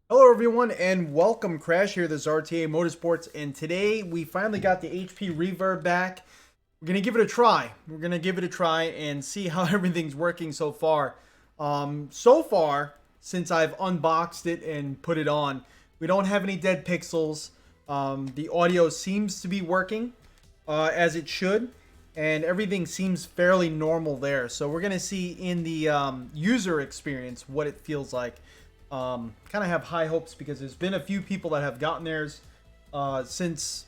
Hello everyone and welcome. Crash here, this RTA Motorsports, and today we finally got the HP Reverb back. We're gonna give it a try. We're gonna give it a try and see how everything's working so far. So far, since I've unboxed it and put it on, we don't have any dead pixels. The audio seems to be working as it should, and everything seems fairly normal there. So we're gonna see in the user experience what it feels like. Kind of have high hopes because there's been a few people that have gotten theirs since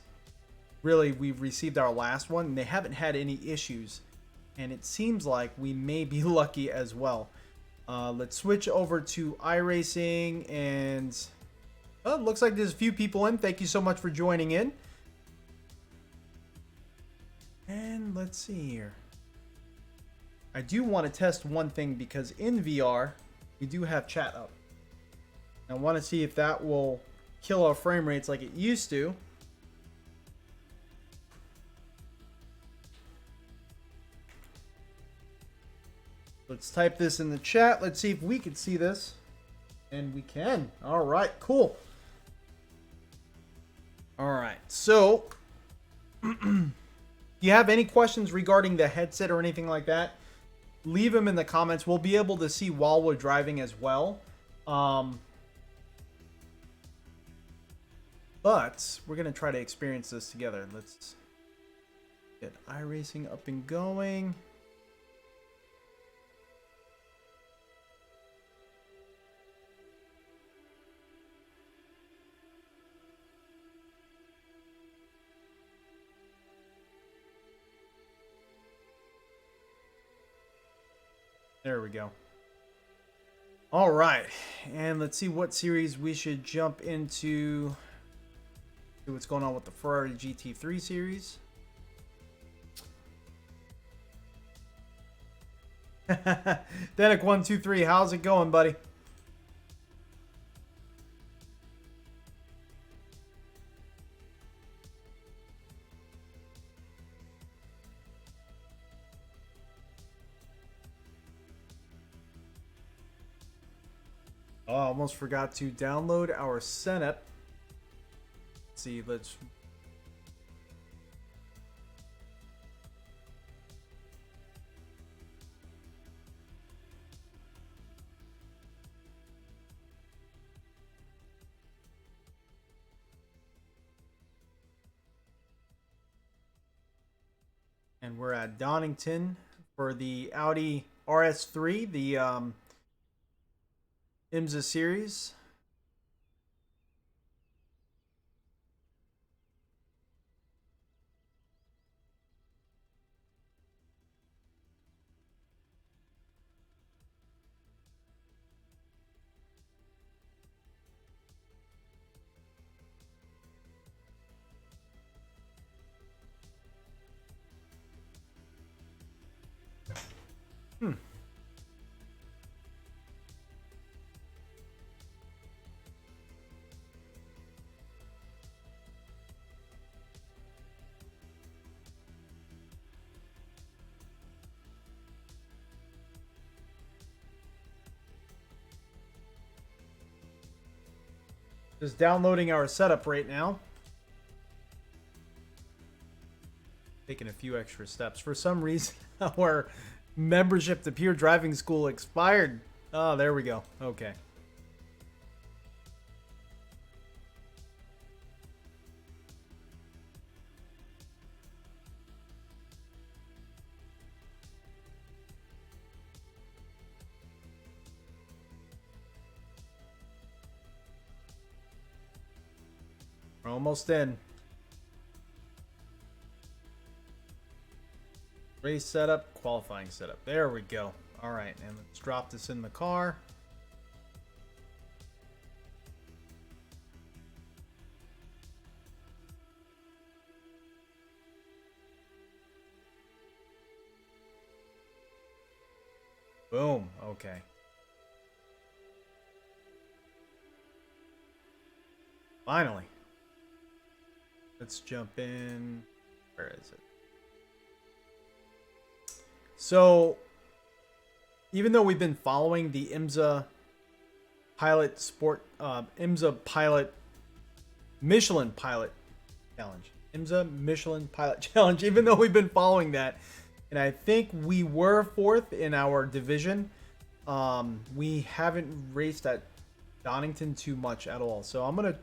really we've received our last one, and they haven't had any issues. And it seems like we may be lucky as well. Let's switch over to iRacing, and it looks like there's a few people in. Thank you so much for joining in. And let's see here. I do want to test one thing because in VR, we do have chat up. I want to see if that will kill our frame rates like it used to. Let's type this in the chat. Let's see if we can see this. And we can. All right, cool. All right, so if you have any questions regarding the headset or anything like that, leave them in the comments. We'll be able to see while we're driving as well. But we're going to try to experience this together. Let's get iRacing up and going. There we go. All right. And let's see what series we should jump into. See what's going on with the Ferrari GT3 series. Danik123, how's it going, buddy? Oh, I almost forgot to download our setup. Let's see, let's... And we're at Donington for the Audi RS3, the IMSA series. Just downloading our setup right now. Taking a few extra steps. For some reason, our membership to Pure Driving School expired. Oh, there we go. Okay. We're almost in. Race setup, qualifying setup. There we go. All right, and let's drop this in the car. Boom. Okay. Finally. Let's jump in. Where is it? So, even though we've been following the IMSA Pilot Sport, IMSA Pilot, Michelin Pilot Challenge. IMSA Michelin Pilot Challenge, even though we've been following that. And I think we were 4th in our division. We haven't raced at Donington too much at all. So I'm going to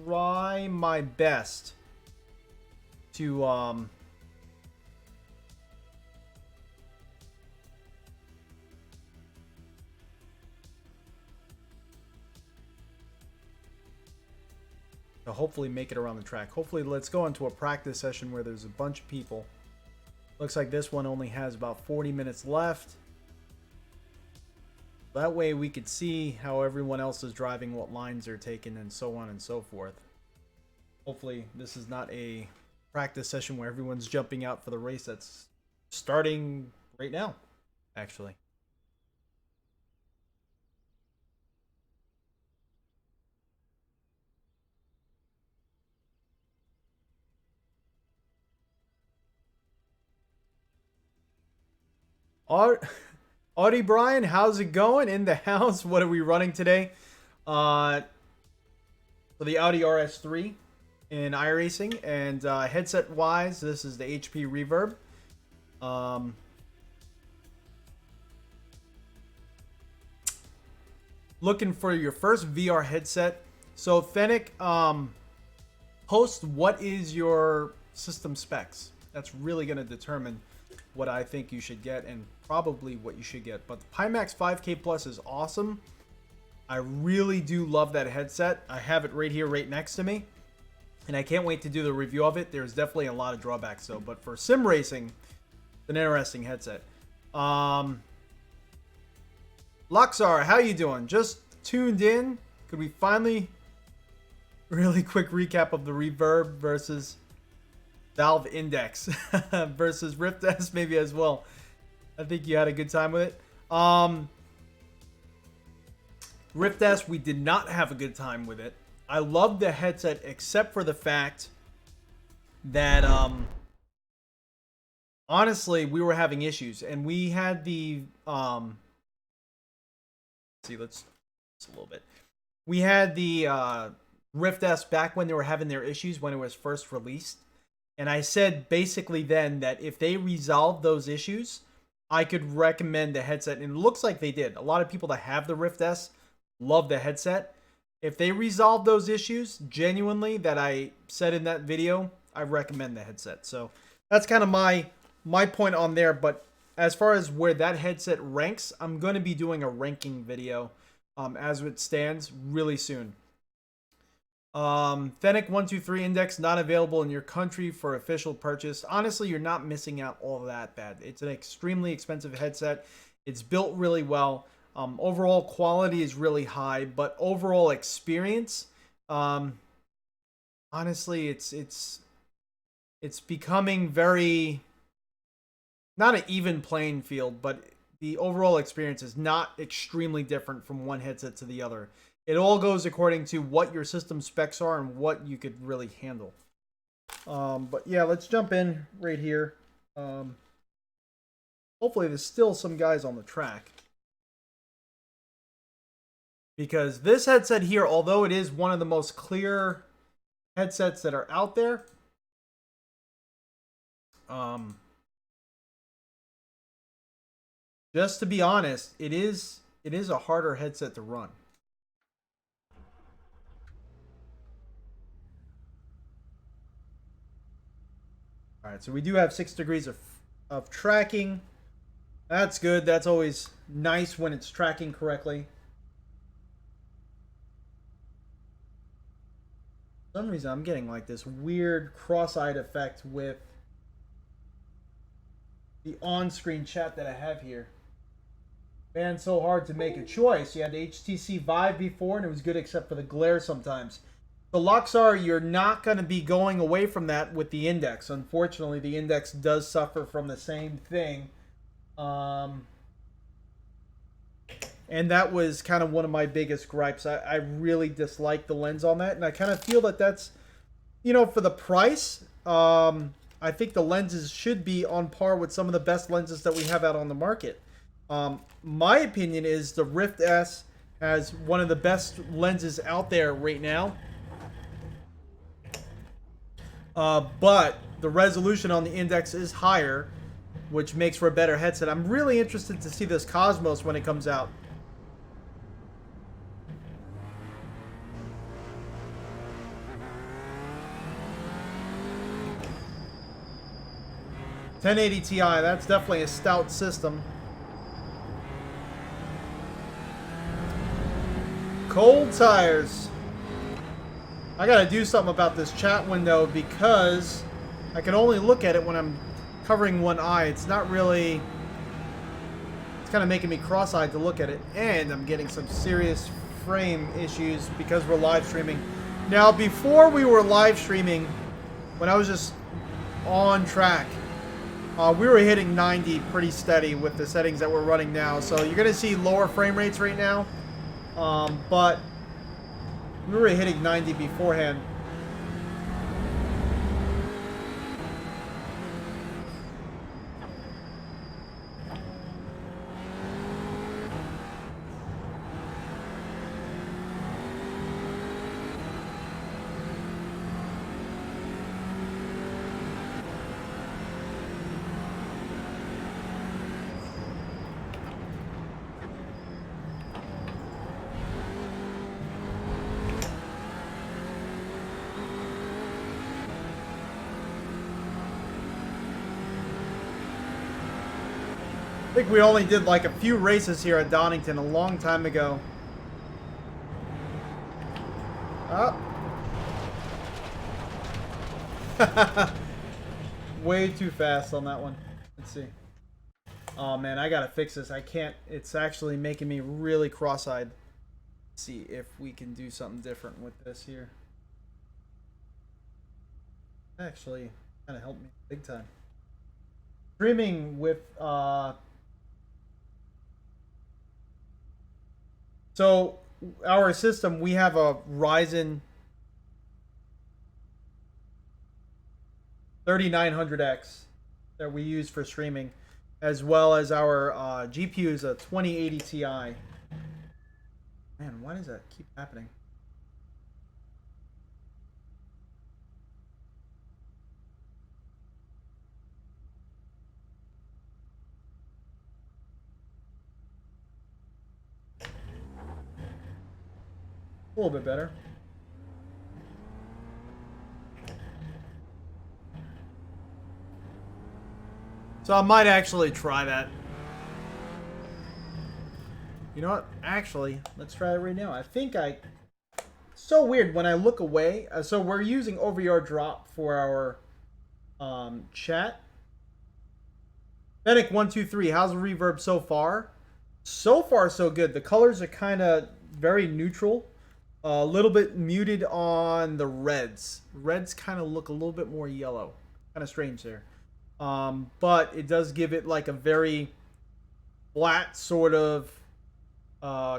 try my best to hopefully make it around the track. Hopefully, let's go into a practice session where there's a bunch of people. Looks like this one only has about 40 minutes left. That way we could see how everyone else is driving, what lines they're taking, and so on and so forth. Hopefully, this is not a practice session where everyone's jumping out for the race that's starting right now, actually. Audie Brian, how's it going in the house? What are we running today? For the Audi RS3 in iRacing, and headset wise, this is the HP Reverb. Looking for your first VR headset. So Fanatec, post what is your system specs. That's really going to determine what I think you should get and probably what you should get. But the Pimax 5K Plus is awesome. I really do love that headset. I have it right here, right next to me. And I can't wait to do the review of it. There's definitely a lot of drawbacks though. But for sim racing, it's an interesting headset. Luxar, how you doing? Just tuned in. Could we finally... Really quick recap of the Reverb versus Valve Index versus Rift S maybe as well. I think you had a good time with it. Rift S, we did not have a good time with it. I love the headset except for the fact that honestly we were having issues, and we had the let's a little bit. We had the Rift S back when they were having their issues when it was first released. And I said basically then that if they resolved those issues, I could recommend the headset. And it looks like they did. A lot of people that have the Rift S love the headset. If they resolve those issues, genuinely, that I said in that video, I recommend the headset. So that's kind of my point on there. But as far as where that headset ranks, I'm going to be doing a ranking video as it stands really soon. Fennec 123 Index not available in your country for official purchase. Honestly, you're not missing out all that bad. It's an extremely expensive headset. It's built really well. Overall quality is really high, but overall experience, honestly, it's becoming very, not an even playing field, but the overall experience is not extremely different from one headset to the other. It all goes according to what your system specs are and what you could really handle. But yeah, let's jump in right here. Hopefully there's still some guys on the track. Because this headset here, although it is one of the most clear headsets that are out there, just to be honest, it is a harder headset to run. All right, so we do have 6 degrees of tracking. That's good. That's always nice when it's tracking correctly. For some reason, I'm getting like this weird cross-eyed effect with the on-screen chat that I have here. Man, so hard to make a choice. You had the HTC Vive before, and it was good except for the glare sometimes. The Luxar, you're not going to be going away from that with the Index. Unfortunately, the Index does suffer from the same thing. And that was kind of one of my biggest gripes. I really dislike the lens on that. And I kind of feel that that's, you know, for the price, I think the lenses should be on par with some of the best lenses that we have out on the market. My opinion is the Rift S Has one of the best lenses out there right now. But the resolution on the Index is higher, which makes for a better headset. I'm really interested to see this Cosmos when it comes out. $1080 Ti, that's definitely a stout system. Cold tires. I gotta do something about this chat window because I can only look at it when I'm covering one eye. It's not really... It's kind of making me cross-eyed to look at it. And I'm getting some serious frame issues because we're live streaming. Now, before we were live streaming, when I was just on track, we were hitting 90 pretty steady with the settings that we're running now. So you're going to see lower frame rates right now. But we were hitting 90 beforehand. I think we only did like a few races here at Donington a long time ago. Oh. Way too fast on that one. Let's see. Oh man, I gotta fix this. I can't. It's actually making me really cross-eyed. Let's see if we can do something different with this here. Actually, kind of helped me big time. Streaming with so our system, we have a Ryzen 3900X that we use for streaming, as well as our GPU is a 2080 Ti. Man, why does that keep happening? A little bit better. So I might actually try that. You know what? Actually, let's try it right now. I think I... So weird when I look away. So we're using over-ear drop for our chat. Fanatec123, how's the reverb so far? So far, so good. The colors are kind of very neutral. A little bit muted on the reds. Reds kind of look a little bit more yellow. Kind of strange there. But it does give it like a very flat sort of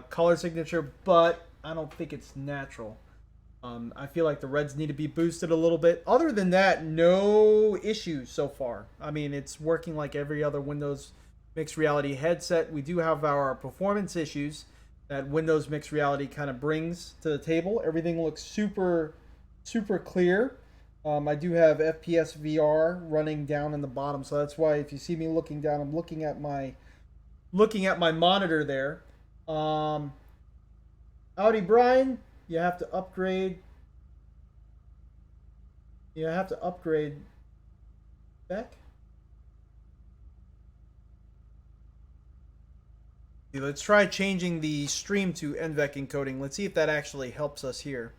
color signature, but I don't think it's natural. I feel like the reds need to be boosted a little bit. Other than that, no issues so far. I mean, it's working like every other Windows Mixed Reality headset. We do have our performance issues that Windows Mixed Reality kind of brings to the table. Everything looks super, super clear. I do have FPS VR running down in the bottom, so that's why if you see me looking down, I'm looking at my monitor there. Howdy, Brian. You have to upgrade. You have to upgrade. Back. Let's try changing the stream to EVGA encoding. Let's see if that actually helps us here.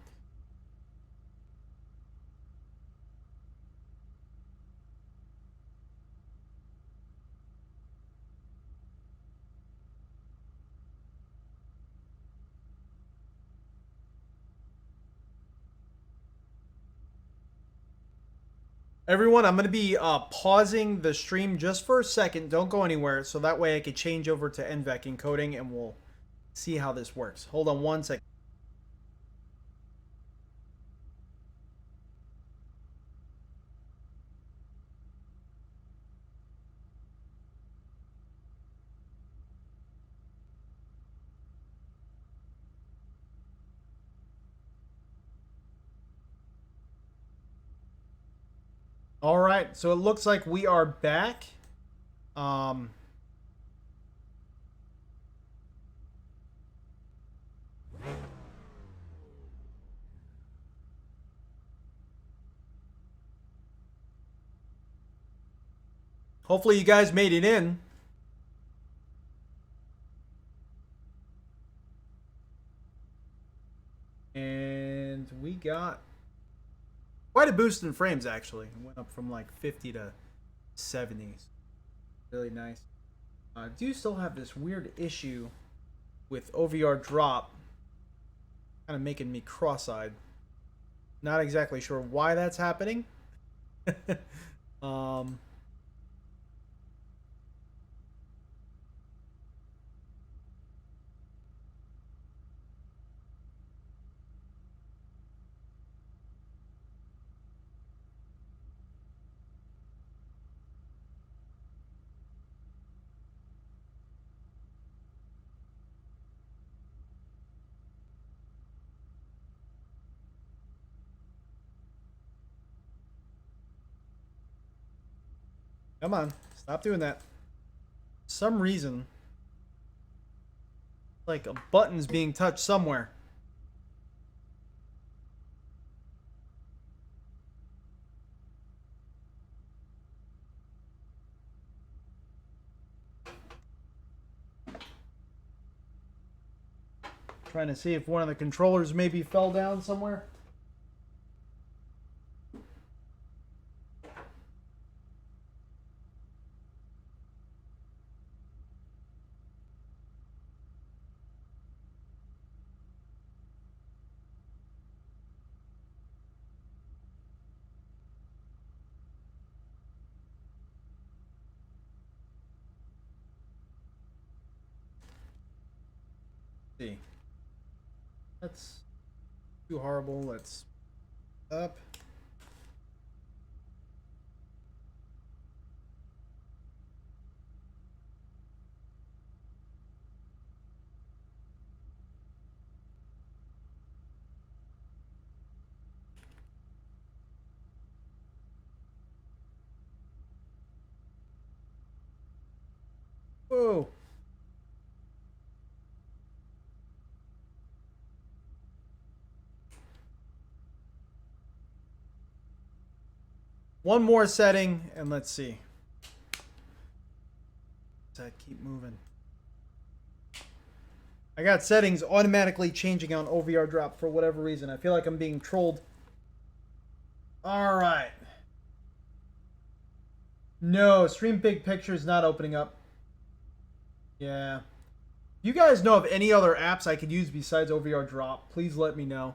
Everyone, I'm going to be pausing the stream just for a second. Don't go anywhere, so that way I can change over to EVGA encoding and we'll see how this works. Hold on one second. All right, so it looks like we are back. Hopefully you guys made it in. And we got quite a boost in frames, actually. It went up from like 50 to 70s. Really nice. I do still have this weird issue with OVR drop. Kind of making me cross-eyed. Not exactly sure why that's happening. Come on, stop doing that. For some reason, like a button's being touched somewhere. Trying to see if one of the controllers maybe fell down somewhere. See. That's too horrible. Let's up. Whoa. One more setting, and let's see. Does that keep moving? I got settings automatically changing on OVR drop for whatever reason. I feel like I'm being trolled. All right. No, Stream Big Picture is not opening up. Yeah. You guys know of any other apps I could use besides OVR drop? Please let me know.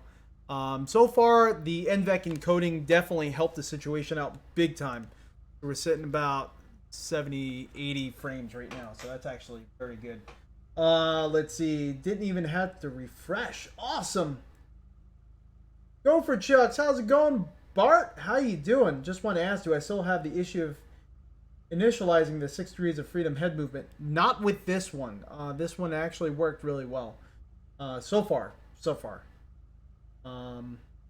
So far, the EVGA encoding definitely helped the situation out big time. We're sitting about 70, 80 frames right now, so that's actually very good. Let's see. Didn't even have to refresh. Awesome. Go for Chucks. How's it going, Bart? How you doing? Just want to ask, do I still have the issue of initializing the 6 degrees of freedom head movement? Not with this one. This one actually worked really well. So far.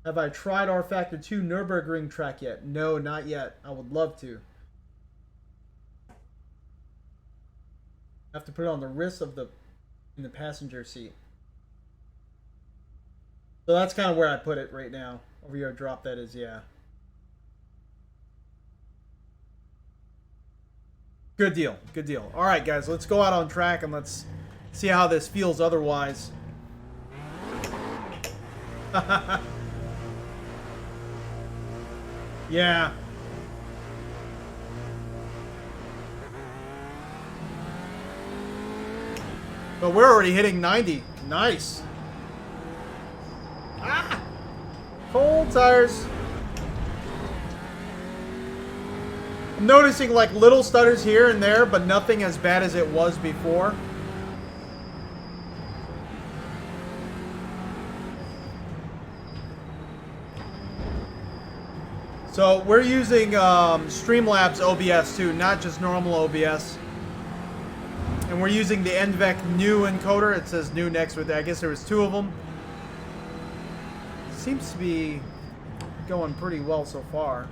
Have I tried R Factor 2 Nürburgring track yet? No, not yet. I would love to. Have to put it on the wrist of in the passenger seat. So that's kind of where I put it right now. Over your drop, that is, yeah. Good deal, good deal. All right, guys, let's go out on track and let's see how this feels otherwise. Yeah. But we're already hitting 90. Nice. Ah! Cold tires. I'm noticing like little stutters here and there, but nothing as bad as it was before. So we're using Streamlabs OBS too, not just normal OBS. And we're using the EVGA new encoder. It says new next with it. I guess there was 2 of them. Seems to be going pretty well so far.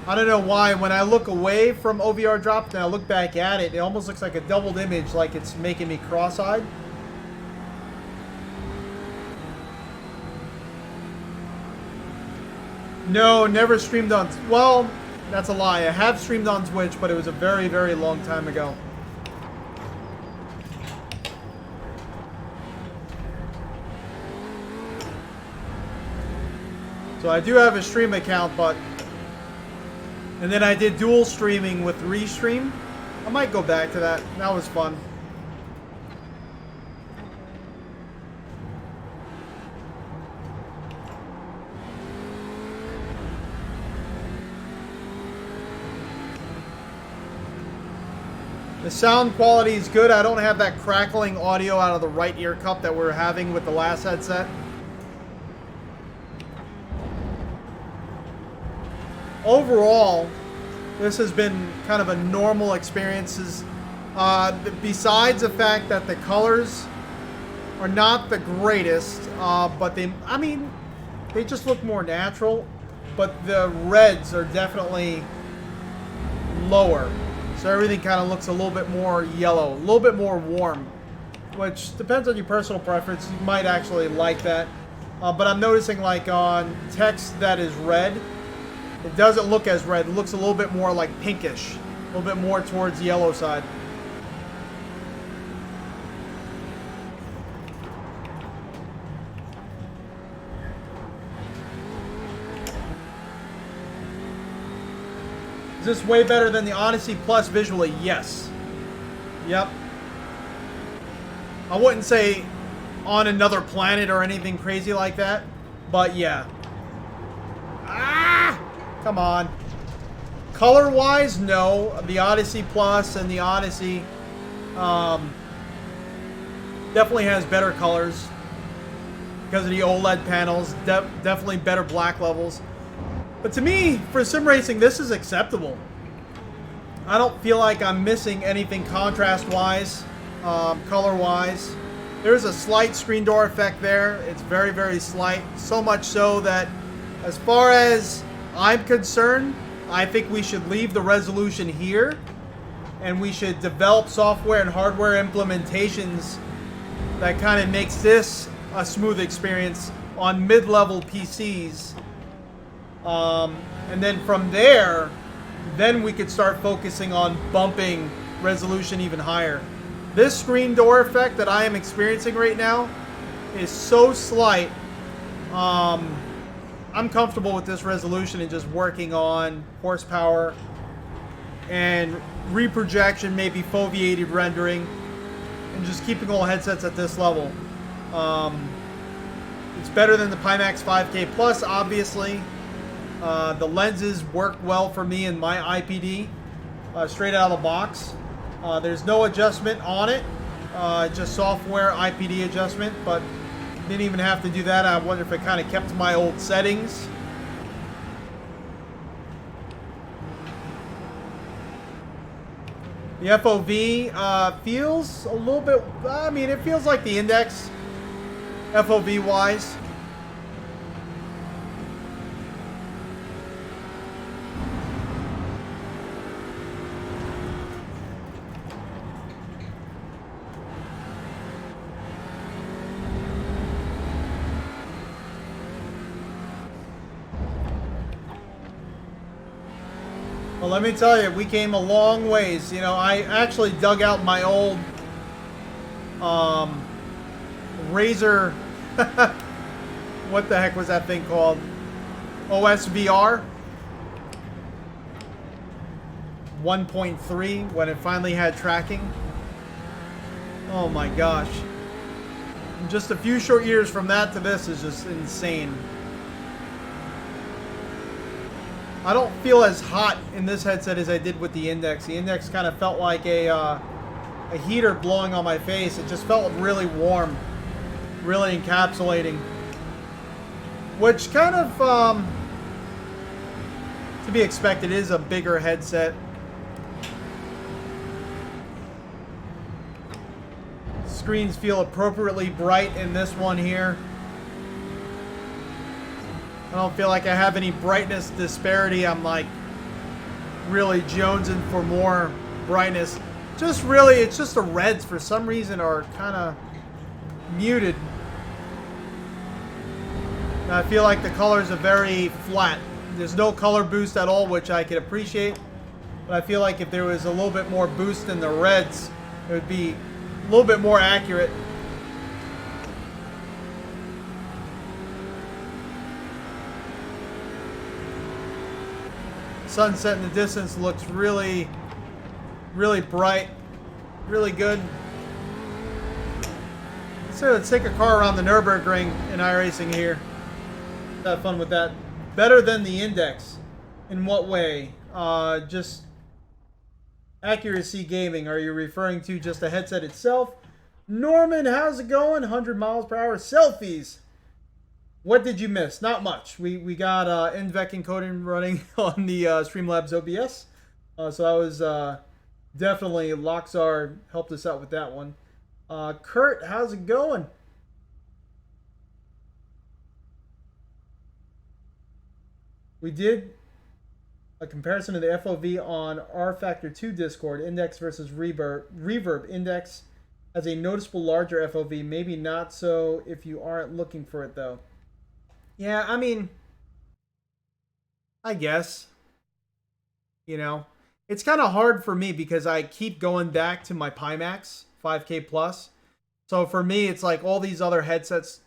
I don't know why, when I look away from OVR drop and I look back at it, it almost looks like a doubled image, like it's making me cross-eyed. No, never streamed on... Well, that's a lie. I have streamed on Twitch, but it was a very, very long time ago. So I do have a stream account, but... And then I did dual streaming with Restream. I might go back to that. That was fun. The sound quality is good. I don't have that crackling audio out of the right ear cup that we're having with the last headset. Overall, this has been kind of a normal experience. Besides the fact that the colors are not the greatest, but they just look more natural. But the reds are definitely lower. So everything kind of looks a little bit more yellow, a little bit more warm, which depends on your personal preference. You might actually like that. But I'm noticing, like, on text that is red, it doesn't look as red. It looks a little bit more like pinkish, a little bit more towards the yellow side. Is this way better than the Odyssey Plus visually? Yes. Yep. I wouldn't say on another planet or anything crazy like that, but yeah. Ah! Come on. Color-wise, no. The Odyssey Plus and the Odyssey definitely has better colors because of the OLED panels. Definitely better black levels. But to me, for sim racing, this is acceptable. I don't feel like I'm missing anything contrast-wise, color-wise. There's a slight screen door effect there. It's very, very slight. So much so that, as far as I'm concerned, I think we should leave the resolution here, and we should develop software and hardware implementations that kind of makes this a smooth experience on mid-level PCs. And then from there, then we could start focusing on bumping resolution even higher. This screen door effect that I am experiencing right now is so slight. I'm comfortable with this resolution and just working on horsepower and reprojection, maybe foveated rendering, and just keeping all headsets at this level. It's better than the Pimax 5K Plus, obviously. The lenses work well for me in my IPD, straight out of the box. There's no adjustment on it, just software IPD adjustment, but didn't even have to do that. I wonder if it kind of kept my old settings. The FOV feels a little bit, I mean, it feels like the Index, FOV-wise. Well, let me tell you, we came a long ways. You know, I actually dug out my old Razer. What the heck was that thing called? OSVR 1.3 when it finally had tracking. Oh my gosh. Just a few short years from that to this is just insane. I don't feel as hot in this headset as I did with the Index. The Index kind of felt like a heater blowing on my face. It just felt really warm, really encapsulating. Which kind of, to be expected, is a bigger headset. Screens feel appropriately bright in this one here. I don't feel like I have any brightness disparity. I'm like really jonesing for more brightness. Just really, it's just the reds for some reason are kind of muted. And I feel like the colors are very flat. There's no color boost at all, which I can appreciate. But I feel like if there was a little bit more boost in the reds, it would be a little bit more accurate. Sunset in the distance looks really, really bright, really good. So let's take a car around the Nürburgring in iRacing here. Have fun with that. Better than the Index. In what way? Just accuracy gaming. Are you referring to just the headset itself? Norman, how's it going? 100 miles per hour selfies. What did you miss? Not much. We got EVGA encoding running on the Streamlabs OBS. So that was definitely Loxar helped us out with that one. Kurt, how's it going? We did a comparison of the FOV on R Factor 2 Discord, Index versus Reverb. Index has a noticeable larger FOV, maybe not so if you aren't looking for it though. Yeah, I mean, I guess, you know, it's kind of hard for me because I keep going back to my Pimax 5K Plus. So for me, it's like all these other headsets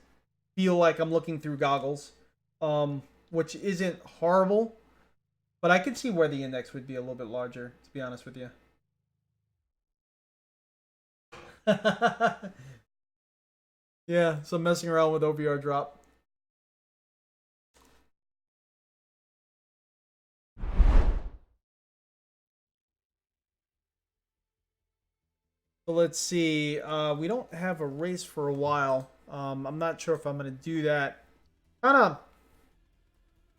feel like I'm looking through goggles, which isn't horrible. But I could see where the Index would be a little bit larger, to be honest with you. Yeah, so messing around with OVR drop. So let's see. We don't have a race for a while. I'm not sure if I'm going to do that. Kind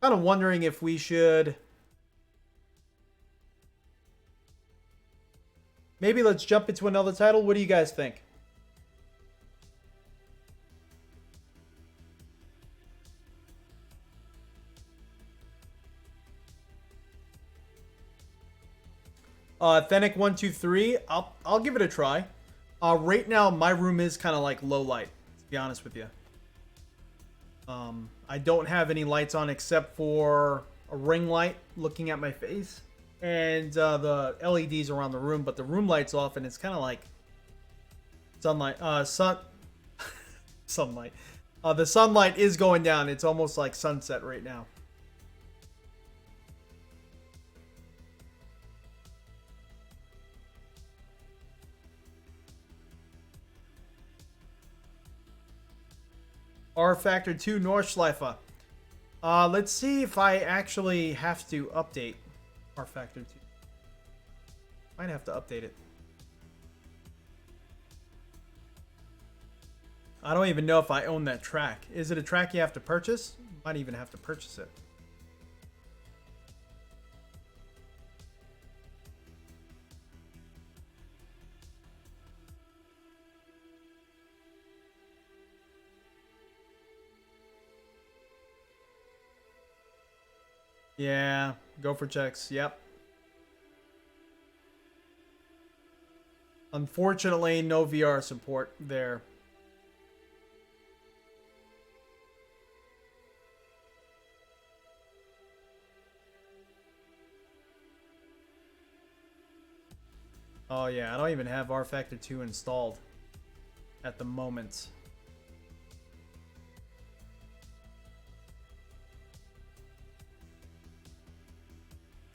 of wondering if we should... Maybe let's jump into another title. What do you guys think? Fennec 123. I'll give it a try. Right now my room is kind of like low light, to be honest with you. I don't have any lights on except for a ring light looking at my face and the LEDs around the room, but the room light's off and it's kind of like sunlight. Sunlight. The sunlight is going down. It's almost like sunset right now. R Factor 2 Nordschleife. Let's see if I actually have to update R Factor 2. Might have to update it. I don't even know if I own that track. Is it a track you have to purchase? Might even have to purchase it. Yeah, go for checks. Yep. Unfortunately, no VR support there. Oh yeah, I don't even have R Factor 2 installed at the moment.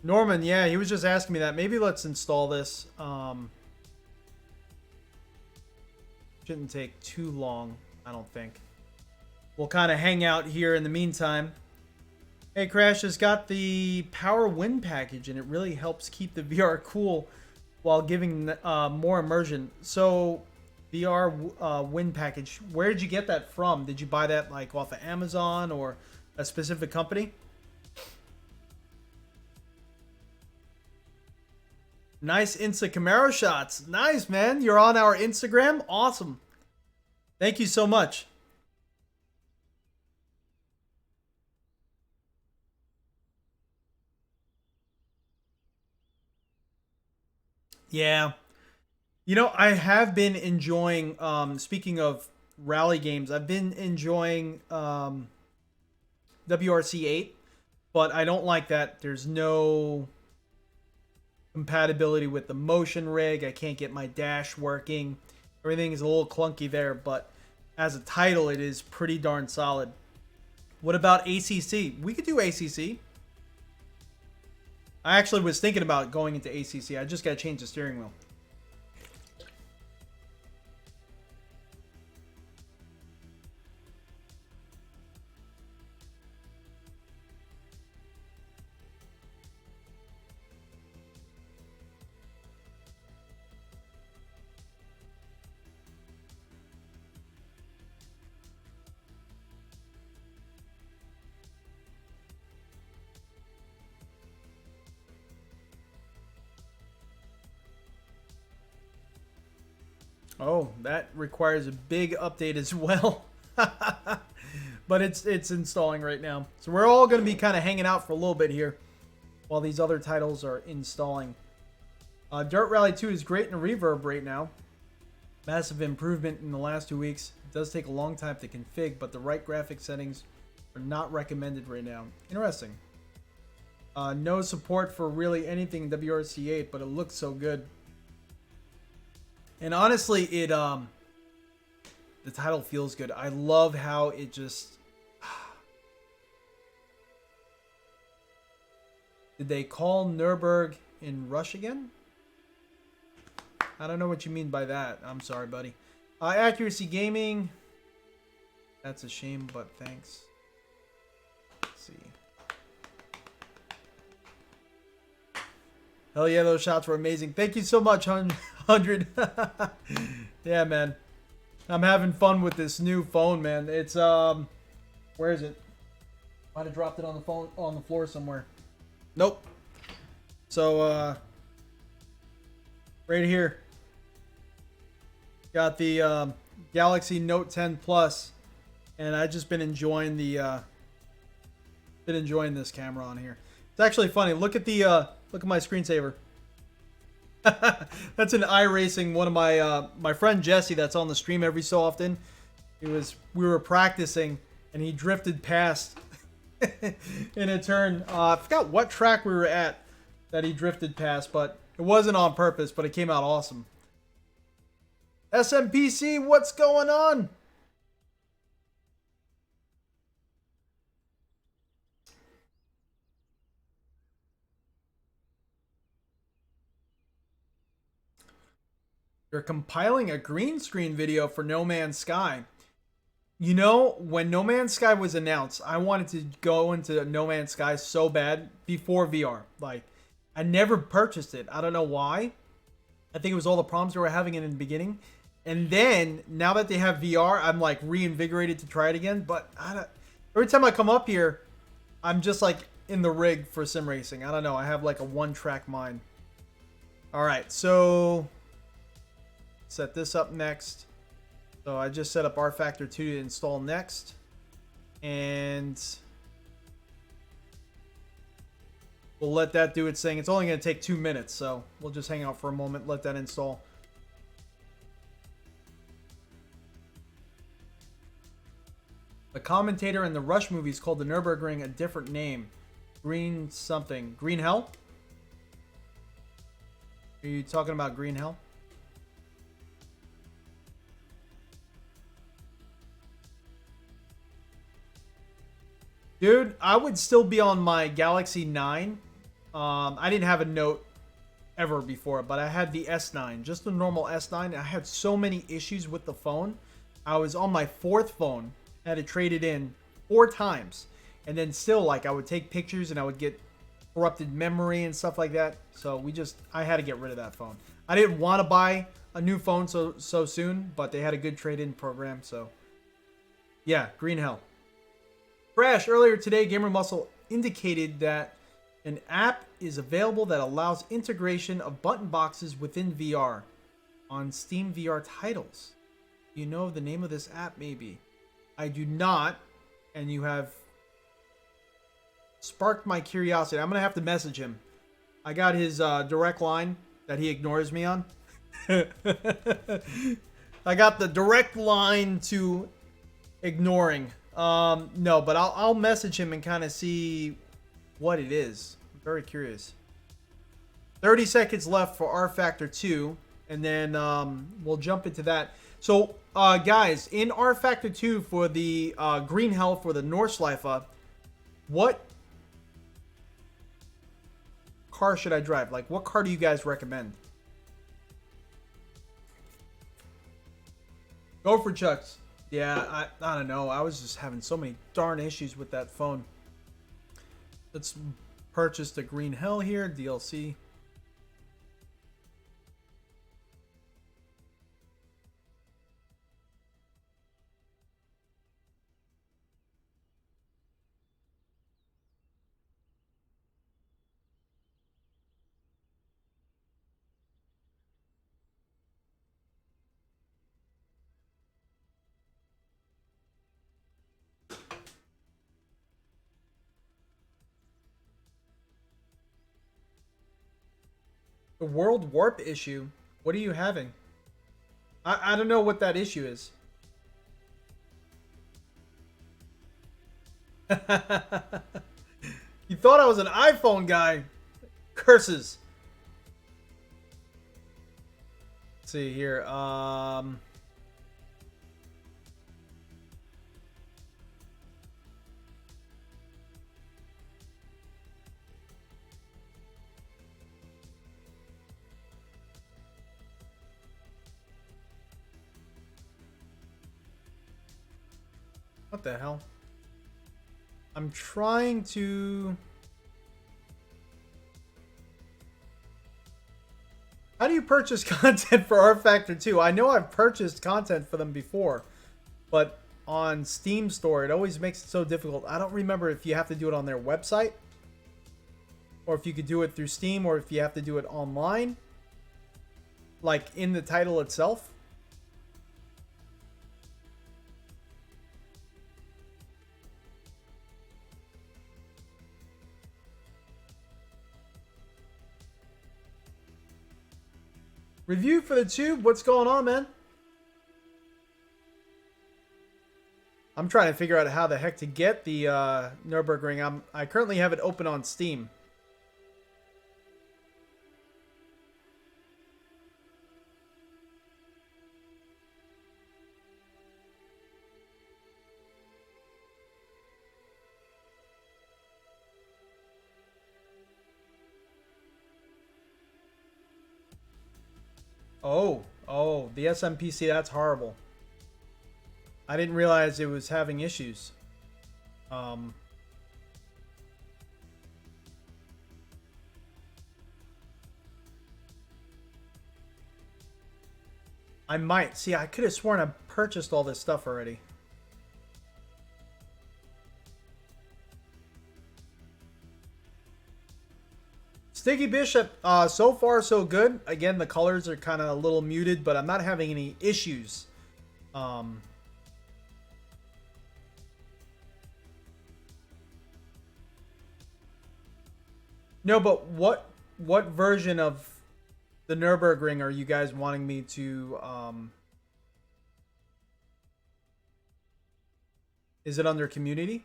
Norman, yeah, he was just asking me that. Maybe let's install this. Shouldn't take too long, I don't think. We'll kind of hang out here in the meantime. Hey, Crash has got the Power Wind package, and it really helps keep the VR cool while giving more immersion. So, VR Wind package, where did you get that from? Did you buy that like off of Amazon or a specific company? Nice Insta Camaro shots. Nice, man. You're on our Instagram. Awesome. Thank you so much. Yeah. You know, I have been enjoying, speaking of rally games, I've been enjoying WRC8, but I don't like that there's no compatibility with the motion rig. I can't get my dash working. Everything is a little clunky there, but as a title, it is pretty darn solid. What about ACC? We could do ACC. I actually was thinking about going into ACC. I just got to change the steering wheel. Oh, that requires a big update as well. But it's installing right now. So we're all going to be kind of hanging out for a little bit here while these other titles are installing. Dirt Rally 2 is great in Reverb right now. Massive improvement in the last 2 weeks. It does take a long time to config, but the right graphic settings are not recommended right now. Interesting. No support for really anything in WRC8, but it looks so good. And honestly, it the title feels good. I love how it just... Did they call Nürburgring in Rush again? I don't know what you mean by that. I'm sorry, buddy. Accuracy Gaming. That's a shame, but thanks. Let's see. Hell yeah, those shots were amazing. Thank you so much, 100. Yeah, man. I'm having fun with this new phone, man. It's where is it? Might have dropped it on the floor somewhere. Nope. So right here. Got the Galaxy Note 10 Plus, and I just been enjoying the this camera on here. It's actually funny. Look at my screensaver. That's an iRacing. One of my friend Jesse, that's on the stream every so often. We were practicing, and he drifted past in a turn. I forgot what track we were at that he drifted past, but it wasn't on purpose. But it came out awesome. SMPC, what's going on? They're compiling a green screen video for No Man's Sky. You know, when No Man's Sky was announced, I wanted to go into No Man's Sky so bad before VR. Like, I never purchased it. I don't know why. I think it was all the problems they were having in the beginning. And then, now that they have VR, I'm like reinvigorated to try it again. But every time I come up here, I'm just like in the rig for sim racing. I don't know. I have like a one-track mind. All right, so set this up next. So I just set up rFactor 2 to install next. And we'll let that do its thing. It's only going to take 2 minutes, so we'll just hang out for a moment, let that install. The commentator in the Rush movies called the Nürburgring a different name. Green something. Green Hell? Are you talking about Green Hell? Dude, I would still be on my Galaxy 9. I didn't have a Note ever before, but I had the S9, just the normal S9. I had so many issues with the phone. I was on my 4th phone. I had to trade it in 4 times. And then still, like, I would take pictures and I would get corrupted memory and stuff like that. So I had to get rid of that phone. I didn't want to buy a new phone so soon, but they had a good trade-in program, so yeah, Green Hell. Crash, earlier today, Gamer Muscle indicated that an app is available that allows integration of button boxes within VR on Steam VR titles. Do you know the name of this app, maybe? I do not, and you have sparked my curiosity. I'm going to have to message him. I got his direct line, that he ignores me on. I got the direct line to ignoring. No, but I'll message him and kind of see what it is. I'm very curious. 30 seconds left for R Factor 2, and then we'll jump into that. So, guys, in R Factor 2 for the Green Hell for the Nordschleife, what car should I drive? Like, what car do you guys recommend? Go for Chucks. Yeah, I don't know. I was just having so many darn issues with that phone. Let's purchase the Green Hell here, DLC. The world warp issue? What are you having? I don't know what that issue is. You thought I was an iPhone guy. Curses. Let's see here. What the hell? I'm trying to... How do you purchase content for R Factor 2? I know I've purchased content for them before, but on Steam Store, it always makes it so difficult. I don't remember if you have to do it on their website, or if you could do it through Steam, or if you have to do it online, like in the title itself. Review for the tube? What's going on, man? I'm trying to figure out how the heck to get the Nürburgring. I currently have it open on Steam. Oh, the SMPC, that's horrible. I didn't realize it was having issues. I might. See, I could have sworn I purchased all this stuff already. Sticky Bishop, so far so good. Again, the colors are kind of a little muted, but I'm not having any issues. No, but what version of the Nürburgring are you guys wanting me to... Is it under community?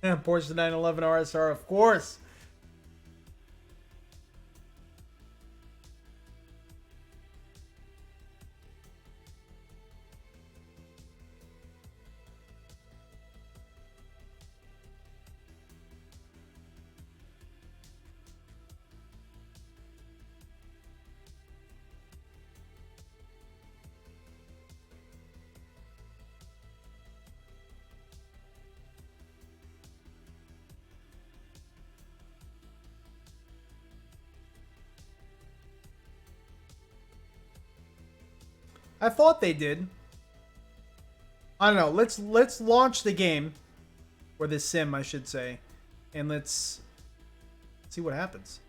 Yeah, Porsche 911 RSR, of course. I thought they did. I don't know. Let's launch the game, or the sim, I should say, and let's see what happens.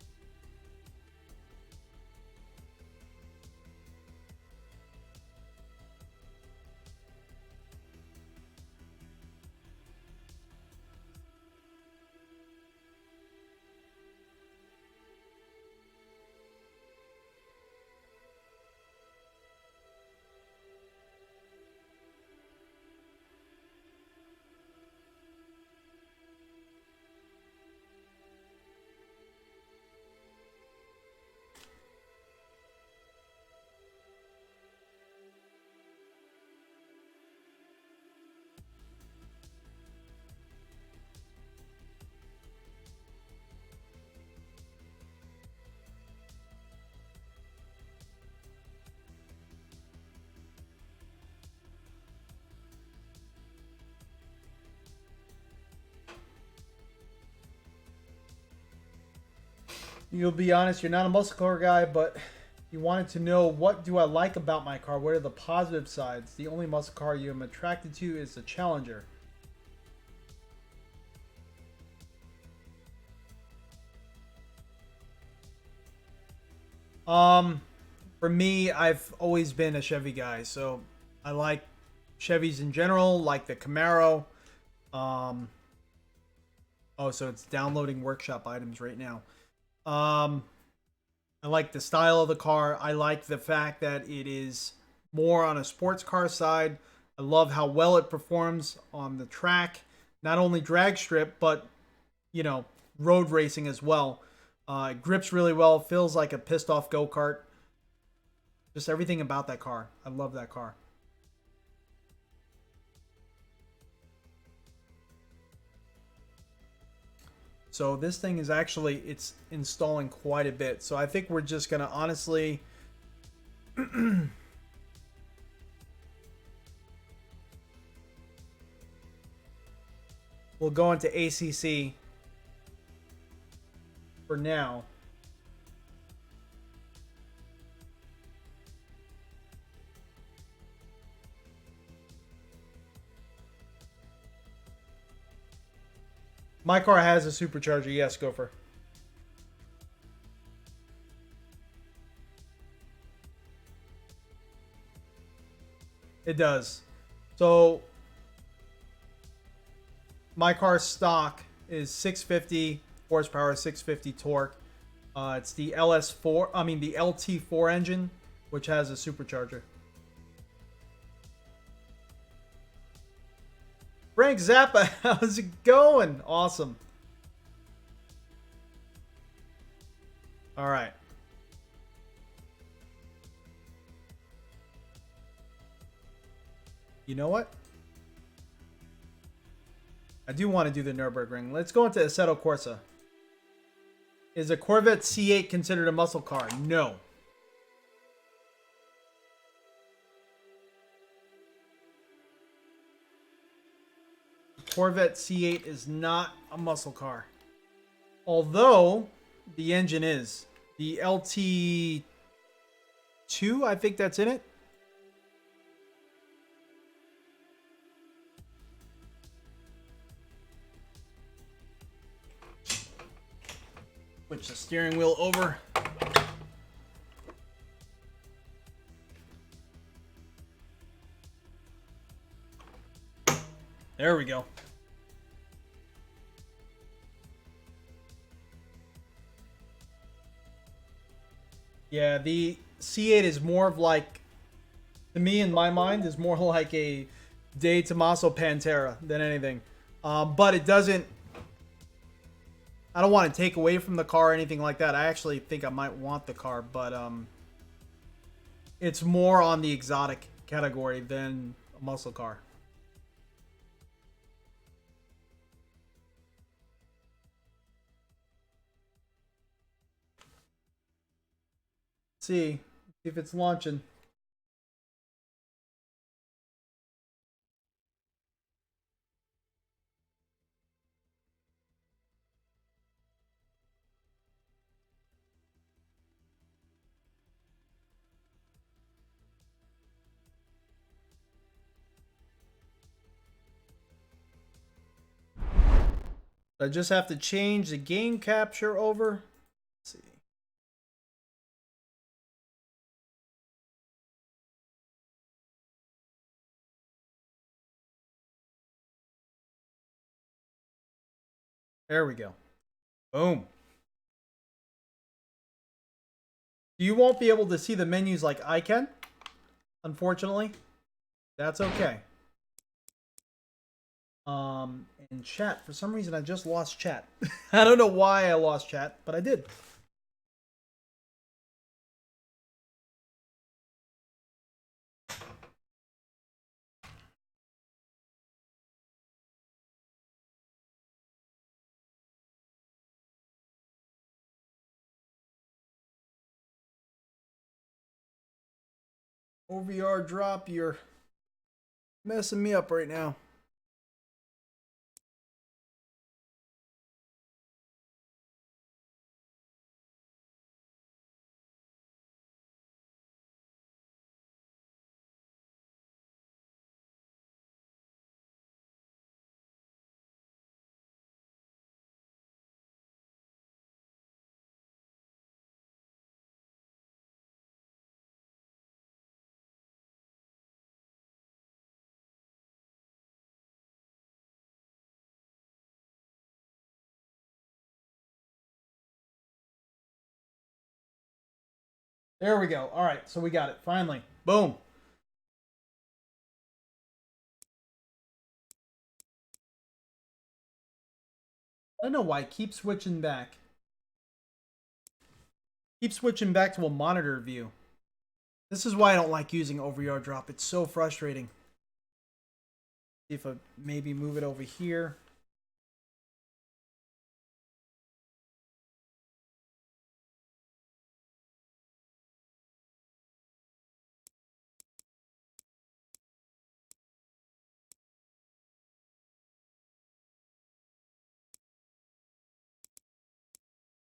You'll be honest, you're not a muscle car guy, but you wanted to know, what do I like about my car? What are the positive sides? The only muscle car you am attracted to is the Challenger. For me, I've always been a Chevy guy, so I like Chevys in general, like the Camaro. Oh, so it's downloading workshop items right now. I like the style of the car. I like the fact that it is more on a sports car side. I love how well it performs on the track, not only drag strip, but, you know, road racing as well. It grips really well, feels like a pissed off go-kart. Just everything about that car. I love that car. So this thing is actually, it's installing quite a bit. So I think we're just going to honestly... we'll go into ACC for now. My car has a supercharger. Yes, Gopher. It does. So my car's stock is 650 horsepower, 650 torque. It's the LS4, I mean the LT4 engine, which has a supercharger. Frank Zappa, how's it going? Awesome. All right. You know what? I do want to do the Nürburgring. Let's go into Assetto Corsa. Is a Corvette C8 considered a muscle car? No. Corvette C8 is not a muscle car. Although the engine is. The LT2, I think that's in it. Switch the steering wheel over. There we go. Yeah, the C8 is more of like, to me in my mind, is more like a De Tomaso Pantera than anything. But it doesn't, I don't want to take away from the car or anything like that. I actually think I might want the car, but it's more on the exotic category than a muscle car. See if it's launching. I just have to change the game capture over. Let's see. There we go. Boom. You won't be able to see the menus like I can, unfortunately. That's okay. And chat, for some reason I just lost chat. I don't know why I lost chat, but I did. OVR drop, you're messing me up right now. There we go. All right, so we got it. Finally. Boom. I don't know why. Keep switching back. Keep switching back to a monitor view. This is why I don't like using OVR drop. It's so frustrating. See if I maybe move it over here.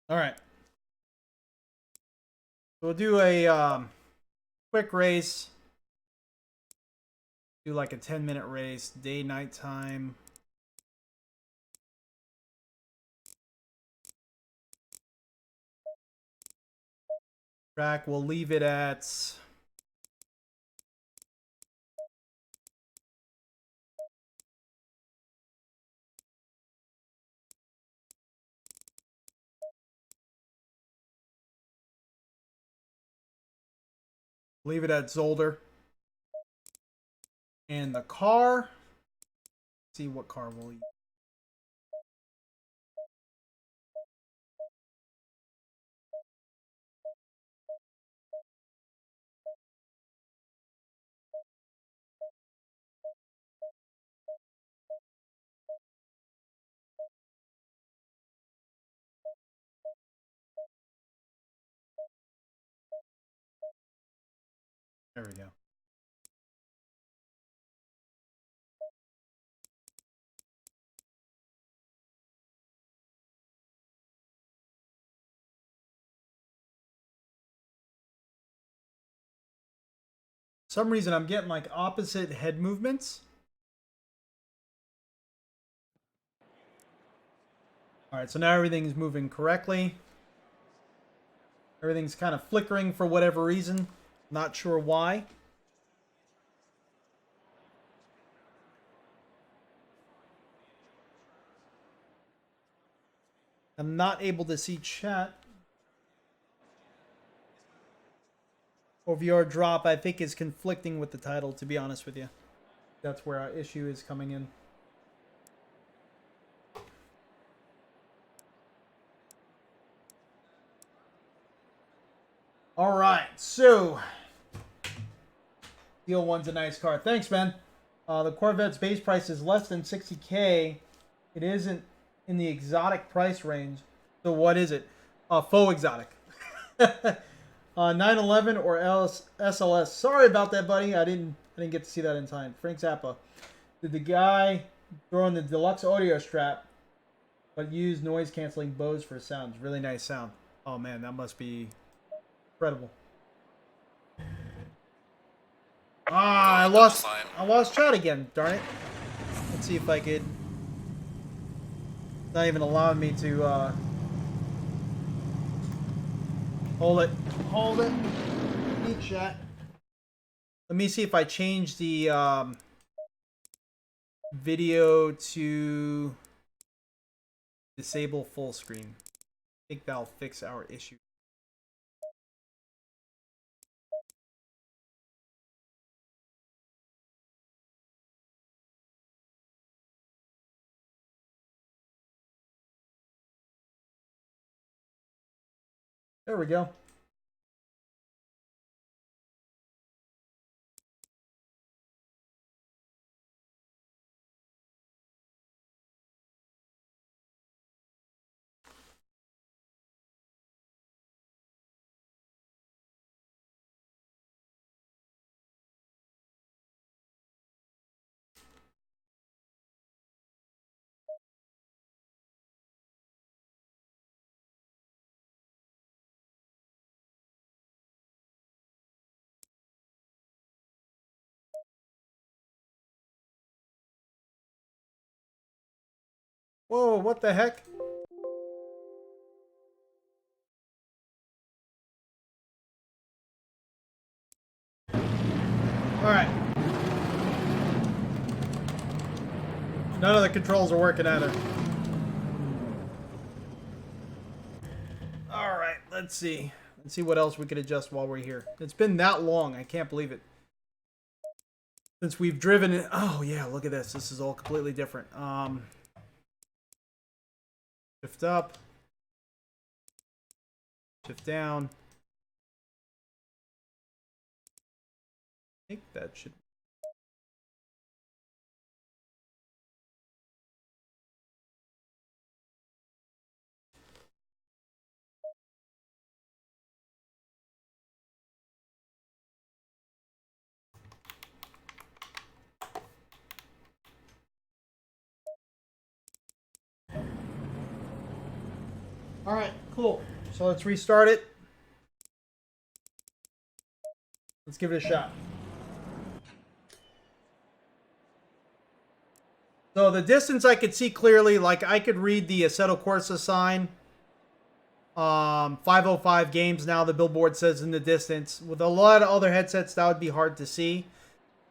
All right. So we'll do a quick race. Do like a 10-minute race, day, night time. Track, we'll leave it at... Leave it at Zolder. And the car... See what car we'll use. There we go. For some reason I'm getting like opposite head movements. All right, so now everything's moving correctly. Everything's kind of flickering for whatever reason. Not sure why. I'm not able to see chat. OVR drop, I think, is conflicting with the title, to be honest with you. That's where our issue is coming in. All right, so Steel One's a nice car. Thanks, man. The Corvette's base price is less than 60K. It isn't in the exotic price range. So what is it? Faux exotic. 911 or SLS. Sorry about that, buddy. I didn't get to see that in time. Frank Zappa. Did the guy throw in the deluxe audio strap, but use noise canceling Bose for sounds? Really nice sound. Oh man, that must be incredible. Ah, I lost chat again. Darn it. Let's see if I could. Not even allowing me to hold it. Hold it. Eat chat. Let me see if I change the video to disable full screen. I think that'll fix our issue. There we go. Whoa, what the heck? Alright. None of the controls are working either. Alright, let's see. Let's see what else we could adjust while we're here. It's been that long, I can't believe it. Since we've driven it. Oh yeah, look at this. This is all completely different. Shift up. Shift down. I think that should. All right, cool. So let's restart it. Let's give it a shot. So the distance I could see clearly, like I could read the Assetto Corsa sign. 505 games now, the billboard says in the distance. With a lot of other headsets, that would be hard to see.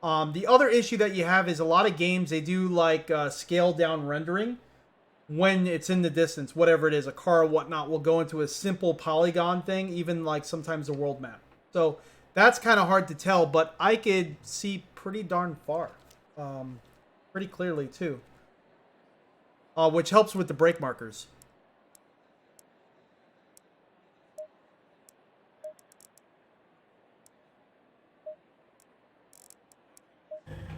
The other issue that you have is a lot of games, they do like scaled down rendering. When it's in the distance, whatever it is, a car or whatnot, will go into a simple polygon thing, even like sometimes a world map. So that's kind of hard to tell, but I could see pretty darn far. Pretty clearly too. Which helps with the brake markers.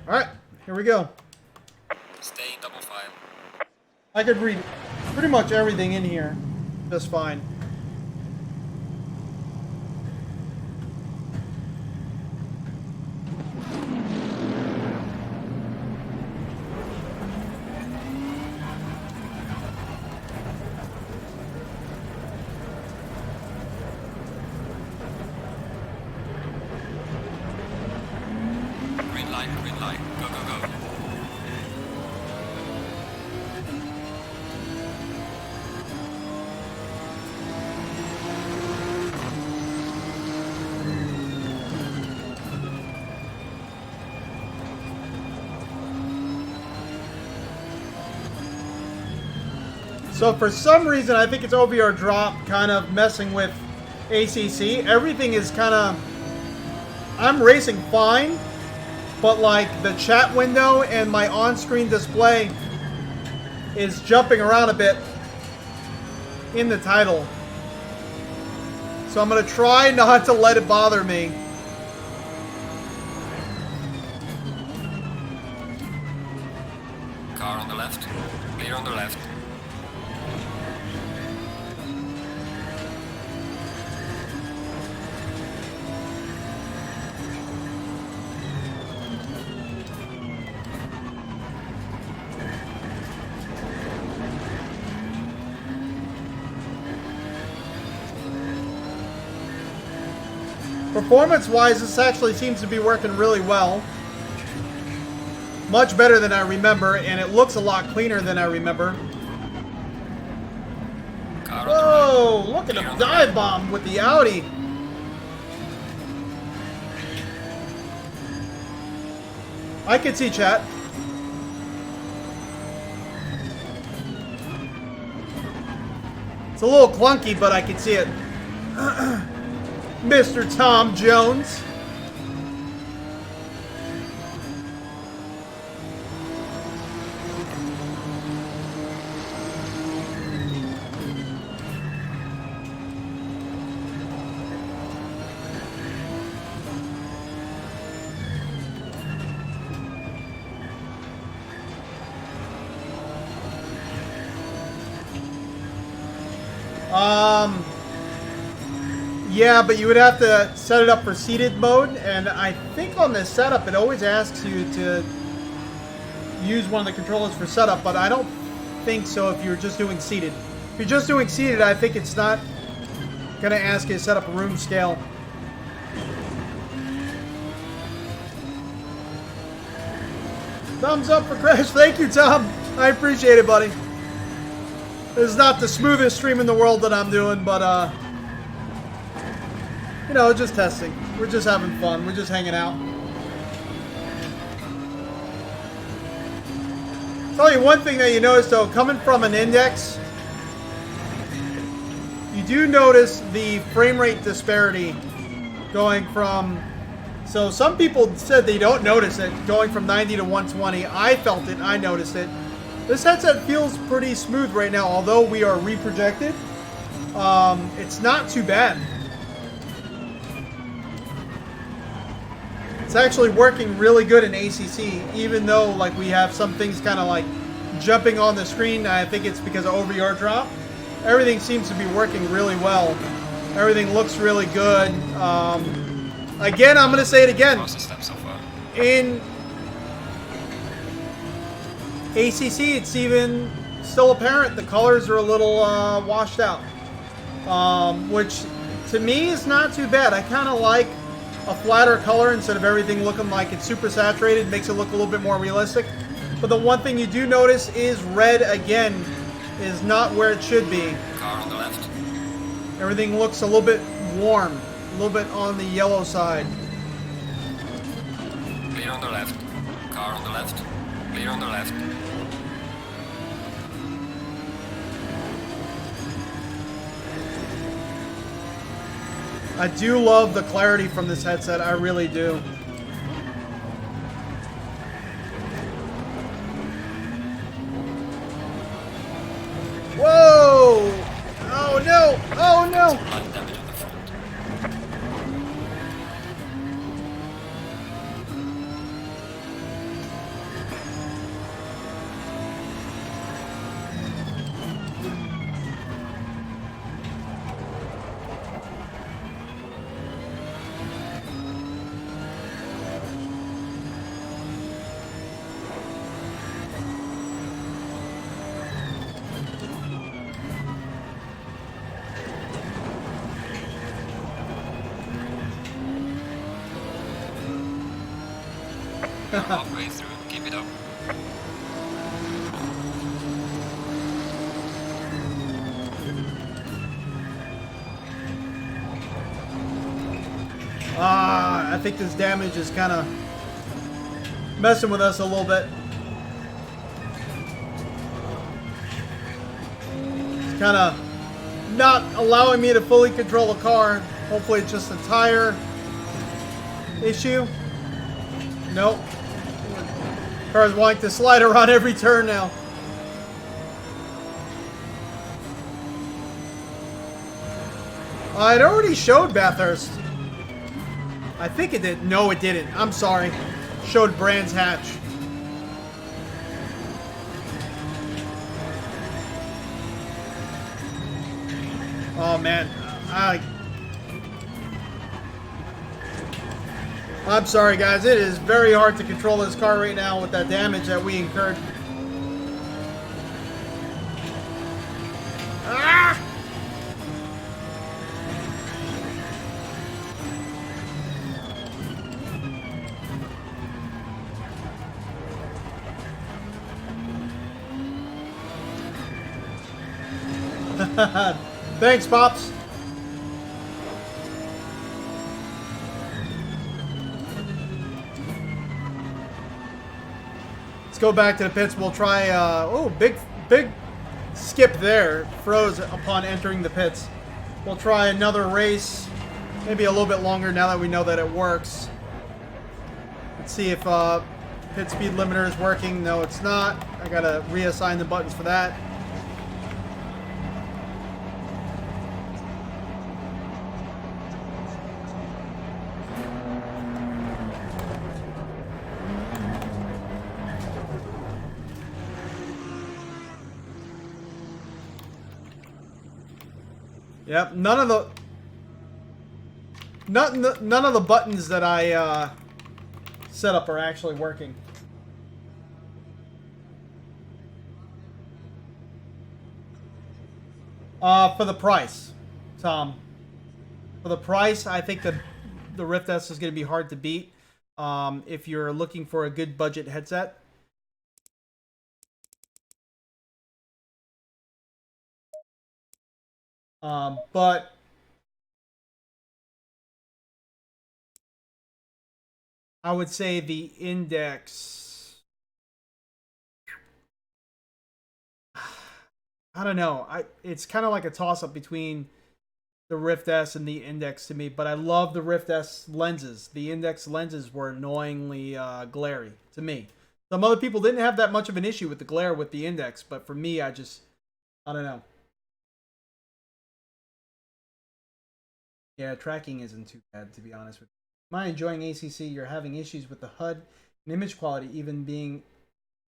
Alright, here we go. Stay in double file. I could read pretty much everything in here just fine. Green light, go, go, go. So for some reason, I think it's OVR drop kind of messing with ACC. Everything is kind of... I'm racing fine, but like the chat window and my on-screen display is jumping around a bit in the title. So I'm going to try not to let it bother me. Car on the left, clear on the left. Performance-wise, this actually seems to be working really well. Much better than I remember, and it looks a lot cleaner than I remember. Car on the Whoa, right. look at Clear him on the dive right. bomb with the Audi. I can see chat. It's a little clunky, but I can see it. Mr. Tom Jones. Yeah, but you would have to set it up for seated mode, and I think on the setup it always asks you to use one of the controllers for setup, but I don't think so if you're just doing seated. If you're just doing seated, I think it's not going to ask you to set up a room scale. Thumbs up for Crash. Thank you, Tom. I appreciate it, buddy. This is not the smoothest stream in the world that I'm doing, but, you know, just testing. We're just having fun. We're just hanging out. Tell you one thing that you notice, though, coming from an index, you do notice the frame rate disparity going from... So some people said they don't notice it, going from 90 to 120. I felt it. I noticed it. This headset feels pretty smooth right now, although we are reprojected. It's not too bad. It's actually working really good in ACC, even though like we have some things kind of like jumping on the screen. I think it's because of over-ear drop. Everything seems to be working really well. Everything looks really good. Again, I'm going to say it again. In ACC, it's even still apparent the colors are a little washed out, which to me is not too bad. I kind of like a flatter color instead of everything looking like it's super saturated. Makes it look a little bit more realistic. But the one thing you do notice is red, again, is not where it should be. Car on the left. Everything looks a little bit warm, a little bit on the yellow side. Clear on the left. Car on the left. Clear on the left. I do love the clarity from this headset. I really do. Whoa! Oh no! Oh no! Light damage on the front. You're halfway through. Keep it up. I think this damage is kind of messing with us a little bit. It's kind of not allowing me to fully control the car. Hopefully it's just a tire issue. Nope. Car's wanting to slide around every turn now. It already showed Bathurst. I think it did. No, it didn't. I'm sorry. Showed Brands Hatch. Oh, man. I'm sorry, guys. It is very hard to control this car right now with that damage that we incurred. Ah! Thanks, Pops. Let's go back to the pits. We'll try, oh, big skip there. Froze upon entering the pits. We'll try another race. Maybe a little bit longer now that we know that it works. Let's see if pit speed limiter is working. No, it's not. I gotta reassign the buttons for that. Yep, none of the buttons that I set up are actually working. For the price, Tom. For the price, I think the Rift S is going to be hard to beat. If you're looking for a good budget headset. But I would say the Index. I don't know. It's kind of like a toss-up between the Rift S and the Index to me, but I love the Rift S lenses. The Index lenses were annoyingly glary to me. Some other people didn't have that much of an issue with the glare with the Index, but for me, I don't know. Yeah, tracking isn't too bad, to be honest with you. Am I enjoying ACC? You're having issues with the HUD and image quality, even being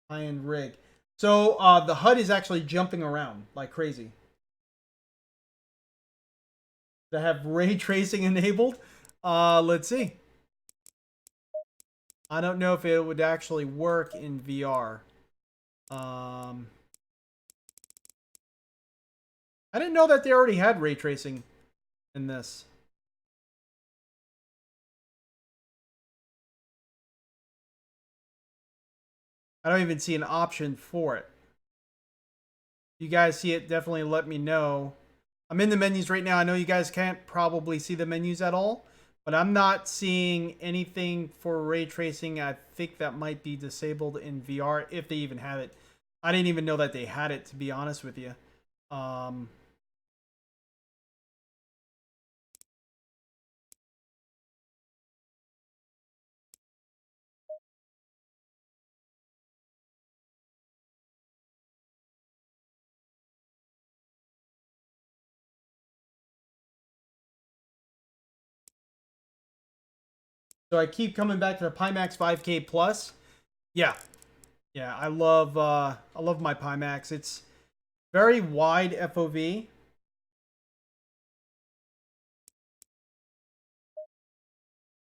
high-end rig. So the HUD is actually jumping around like crazy. To have ray tracing enabled? Let's see. I don't know if it would actually work in VR. I didn't know that they already had ray tracing in this. I don't even see an option for it. If you guys see it, definitely let me know. I'm in the menus right now. I know you guys can't probably see the menus at all, but I'm not seeing anything for ray tracing. I think that might be disabled in VR, if they even have it. I didn't even know that they had it, to be honest with you. So I keep coming back to the Pimax 5K Plus. Yeah. Yeah, I love my Pimax. It's very wide FOV.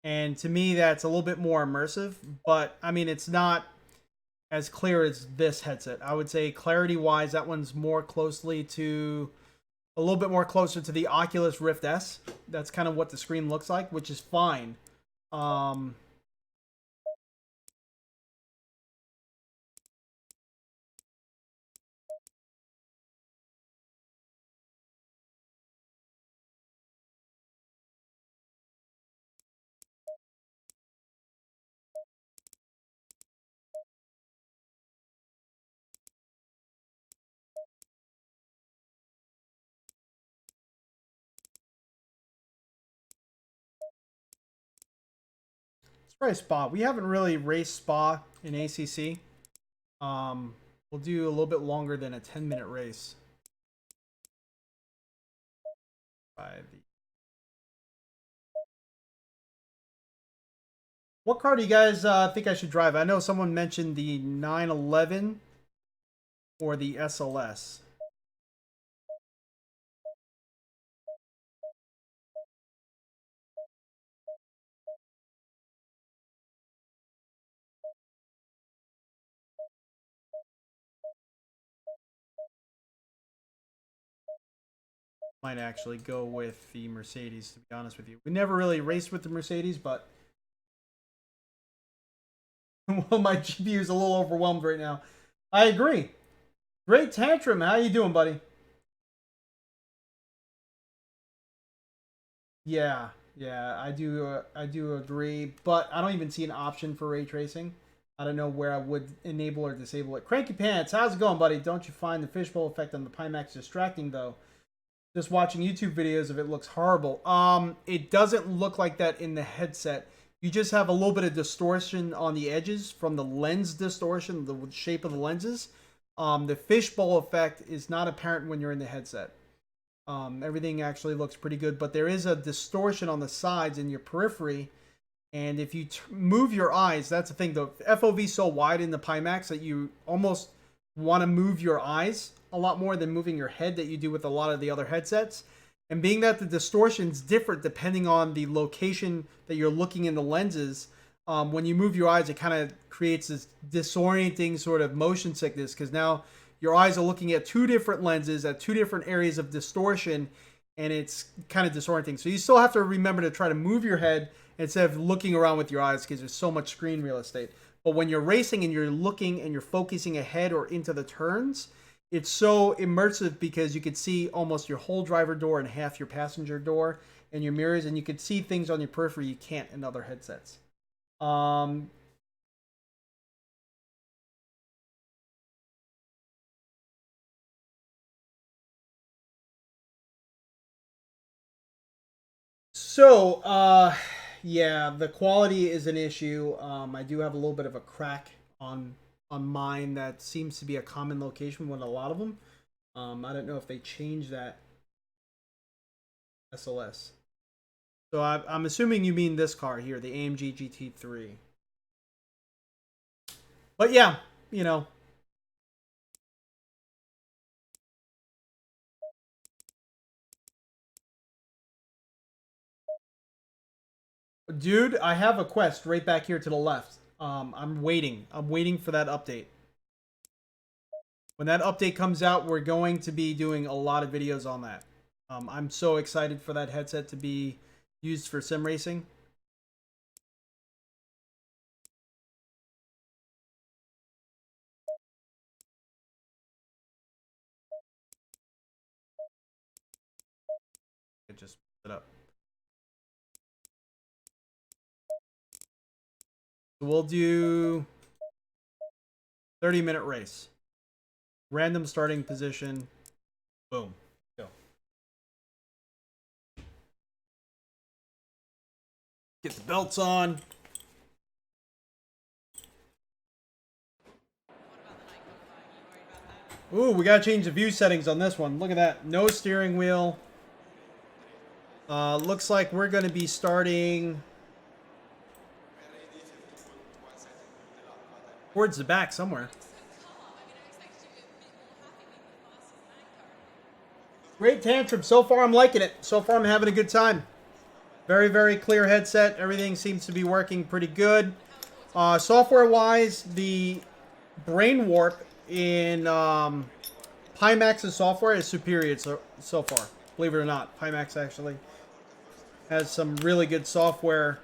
And to me, that's a little bit more immersive. But, I mean, it's not as clear as this headset. I would say clarity-wise, that one's more closely to... a little bit more closer to the Oculus Rift S. That's kind of what the screen looks like, which is fine. Let's try Spa. We haven't really raced Spa in ACC. We'll do a little bit longer than a 10-minute race. What car do you guys think I should drive? I know someone mentioned the 911 or the SLS. Might actually go with the Mercedes, to be honest with you. We never really raced with the Mercedes, but well, my GPU is a little overwhelmed right now. I agree. Great Tantrum. How you doing, buddy? Yeah, yeah, I do agree, but I don't even see an option for ray tracing. I don't know where I would enable or disable it. Cranky Pants, how's it going, buddy? Don't you find the fishbowl effect on the Pimax distracting though? Just watching YouTube videos of it looks horrible. It doesn't look like that in the headset. You just have a little bit of distortion on the edges from the lens distortion, the shape of the lenses. The fishbowl effect is not apparent when you're in the headset. Everything actually looks pretty good, but there is a distortion on the sides in your periphery. And if you move your eyes, that's the thing. The FOV is so wide in the Pimax that you almost want to move your eyes a lot more than moving your head that you do with a lot of the other headsets. And being that the distortion's different depending on the location that you're looking in the lenses, when you move your eyes, it kind of creates this disorienting sort of motion sickness because now your eyes are looking at two different lenses at two different areas of distortion, and it's kind of disorienting. So you still have to remember to try to move your head instead of looking around with your eyes because there's so much screen real estate. But when you're racing and you're looking and you're focusing ahead or into the turns, it's so immersive because you could see almost your whole driver door and half your passenger door and your mirrors, and you could see things on your periphery you can't in other headsets. Yeah, the quality is an issue. I do have a little bit of a crack on mine that seems to be a common location with a lot of them. I don't know if they changed that SLS. So I'm assuming you mean this car here, the AMG GT3. But yeah, you know. Dude, I have a quest right back here to the left. I'm waiting. I'm waiting for that update. When that update comes out, we're going to be doing a lot of videos on that. I'm so excited for that headset to be used for sim racing. It just put it up. So we'll do 30-minute race. Random starting position. Boom. Go. Get the belts on. Ooh, we gotta change the view settings on this one. Look at that. No steering wheel. Looks like we're gonna be starting towards the back somewhere. Great tantrum. So far, I'm liking it. So far, I'm having a good time. Very, very clear headset. Everything seems to be working pretty good. Software-wise, the brain warp in Pimax's software is superior so far. Believe it or not, Pimax actually has some really good software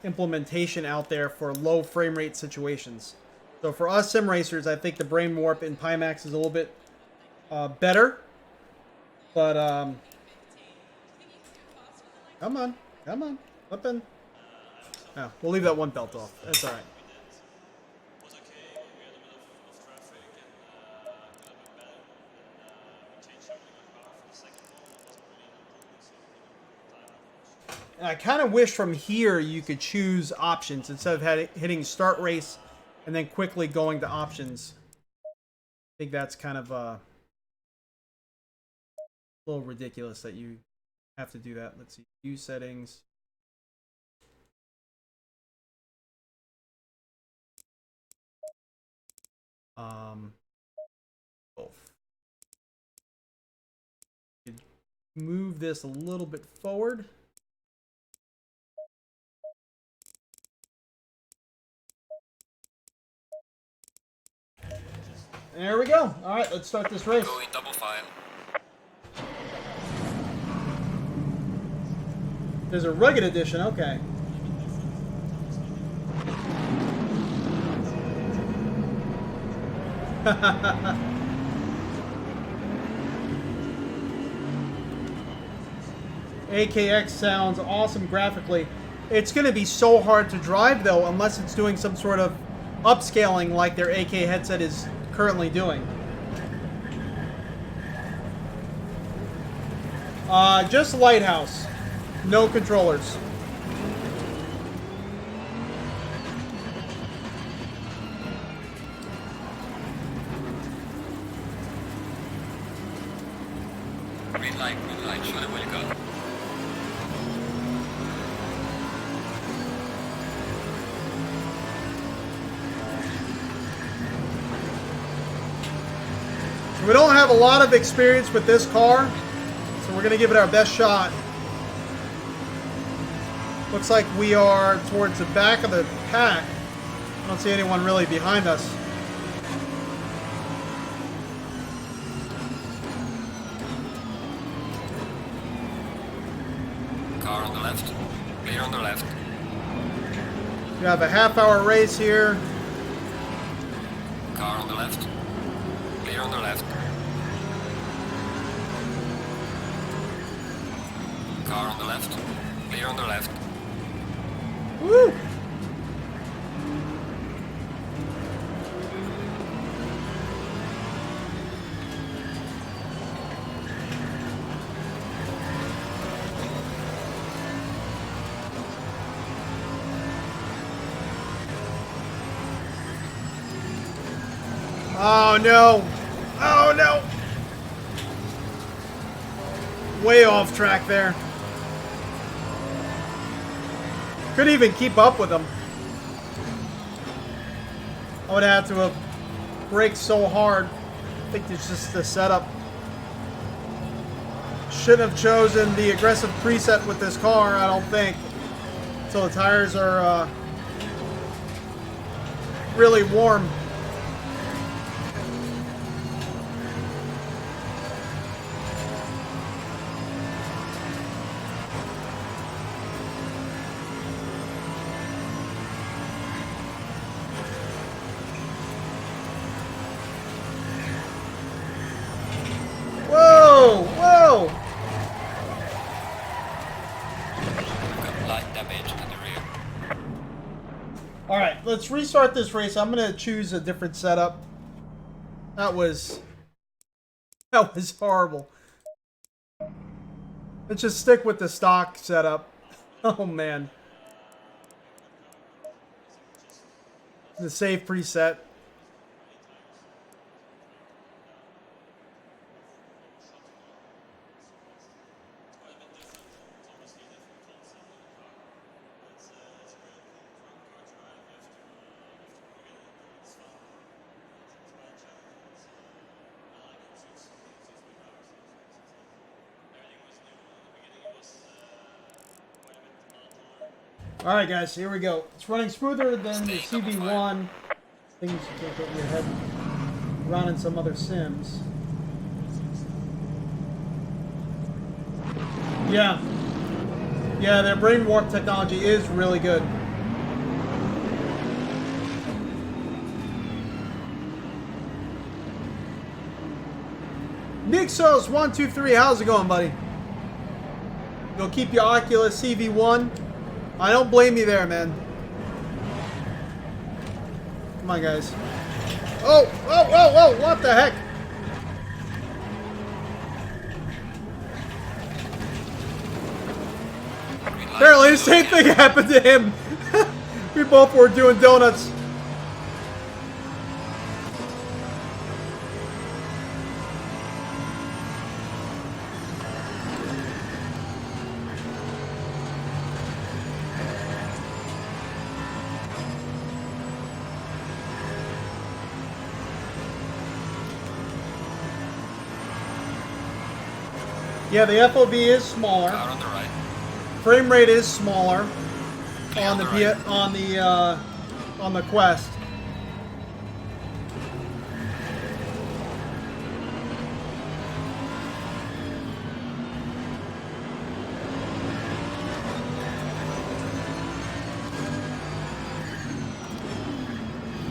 implementation out there for low frame rate situations. So for us sim racers, I think the brain warp in Pimax is a little bit better. But come on, flip in. No, we'll leave that one belt off. That's all right. And I kind of wish from here you could choose options instead of hitting start race and then quickly going to options. I think that's kind of a little ridiculous that you have to do that. Let's see. View settings. Both. Move this a little bit forward. There we go. All right, let's start this race. Going double file. There's a rugged edition. Okay. AKX sounds awesome graphically. It's going to be so hard to drive, though, unless it's doing some sort of upscaling like their AK headset is currently doing. Just Lighthouse. No controllers. Green light, show them where you go. We don't have a lot of experience with this car, so we're going to give it our best shot. Looks like we are towards the back of the pack. I don't see anyone really behind us. Car on the left. Clear on the left. We have a half-hour race here. Car on the left. Clear on the left. Car on the left. Clear on the left. Woo! Oh no! Oh no! Way off track there. Couldn't even keep up with them. I would have to have braked so hard. I think it's just the setup. Shouldn't have chosen the aggressive preset with this car, I don't think. Until the tires are really warm. Whoa! Whoa! Got light damage to the rear. Alright, let's restart this race. I'm going to choose a different setup. That was horrible. Let's just stick with the stock setup. Oh man. The save preset. Alright guys, here we go. It's running smoother than the CV1. Things you can't get in your head running some other sims. Yeah. Yeah, their brain warp technology is really good. Nixos123, how's it going, buddy? You'll keep your Oculus CV1. I don't blame you there, man. Come on, guys. Oh, whoa, whoa, whoa, what the heck? Apparently the same thing happened to him. We both were doing donuts. Yeah, the FOV is smaller. Car on the right. Frame rate is smaller Clear on the right. on the Quest.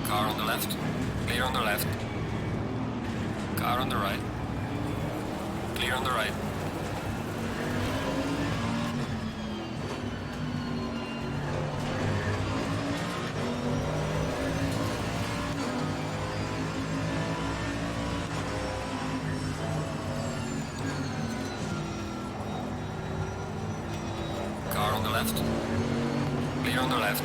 Car on the left. Clear on the left. Car on the right. Clear on the right. left. Clear on the left.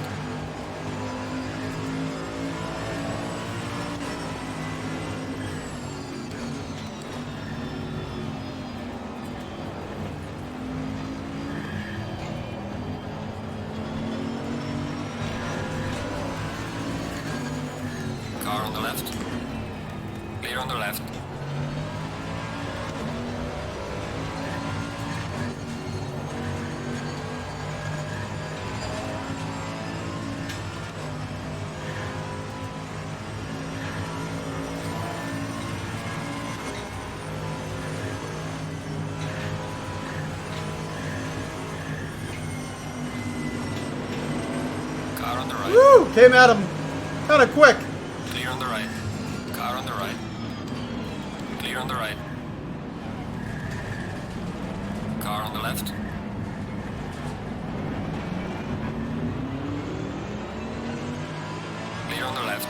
Car on the left. Clear on the left. Car on the right. Woo! Came at him kind of quick. Clear on the right. Car on the right. Clear on the right. Car on the left. Clear on the left.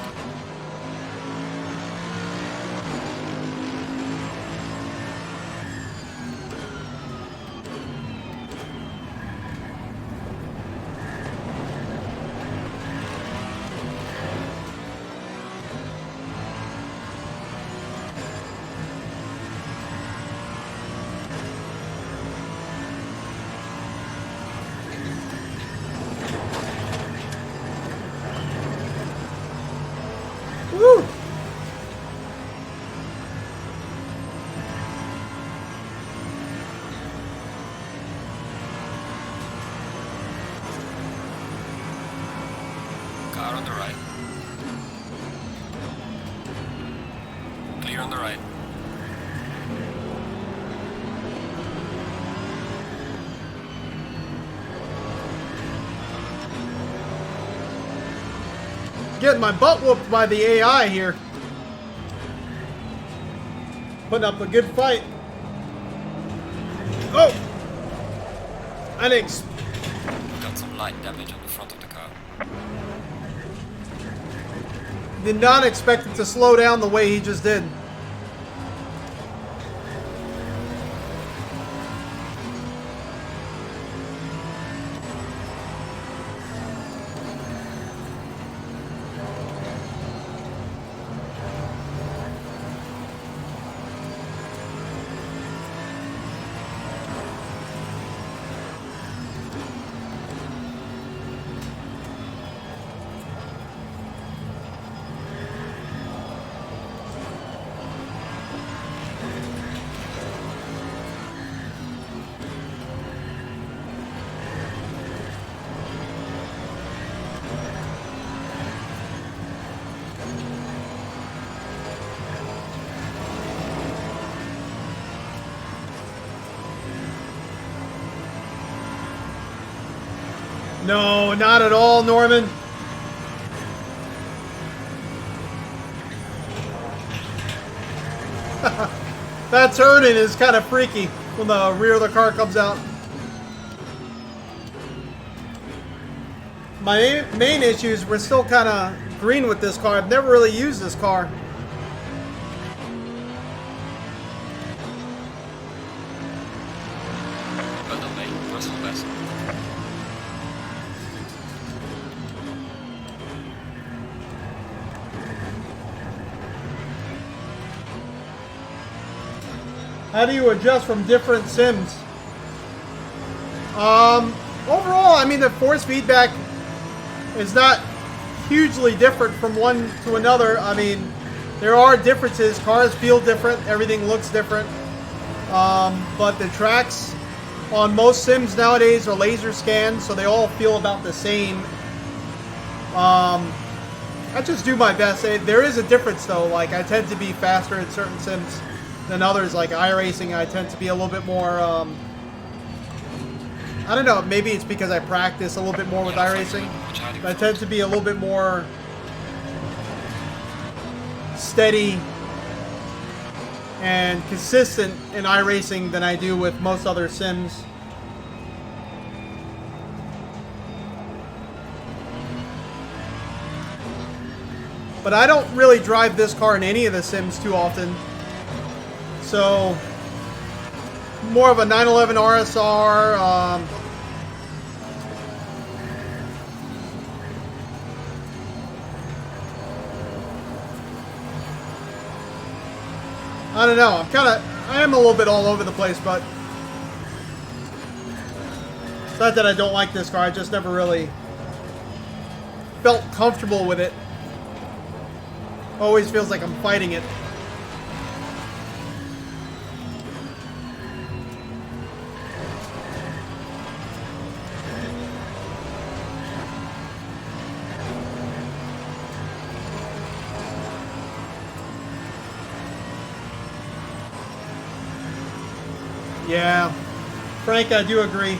Woo! Car on the right. Clear on the right. Getting my butt whooped by the AI here. Putting up a good fight. Oh! I didn't. Got some light damage on the front of the car. Did not expect it to slow down the way he just did. No, not at all, Norman. That turning is kind of freaky when the rear of the car comes out. My main issue is we're still kind of green with this car. I've never really used this car. But not me. Personal best. How do you adjust from different sims? Overall, I mean, the force feedback is not hugely different from one to another. I mean, there are differences. Cars feel different. Everything looks different. But the tracks on most sims nowadays are laser scanned, so they all feel about the same. I just do my best. There is a difference, though. Like, I tend to be faster in certain sims than others. Like iRacing, I tend to be a little bit more, I don't know, maybe it's because I practice a little bit more with iRacing. I tend to be a little bit more steady and consistent in iRacing than I do with most other sims. But I don't really drive this car in any of the sims too often. So, more of a 911 RSR, I don't know. I am a little bit all over the place, but it's not that I don't like this car. I just never really felt comfortable with it. Always feels like I'm fighting it. Yeah, Frank, I do agree.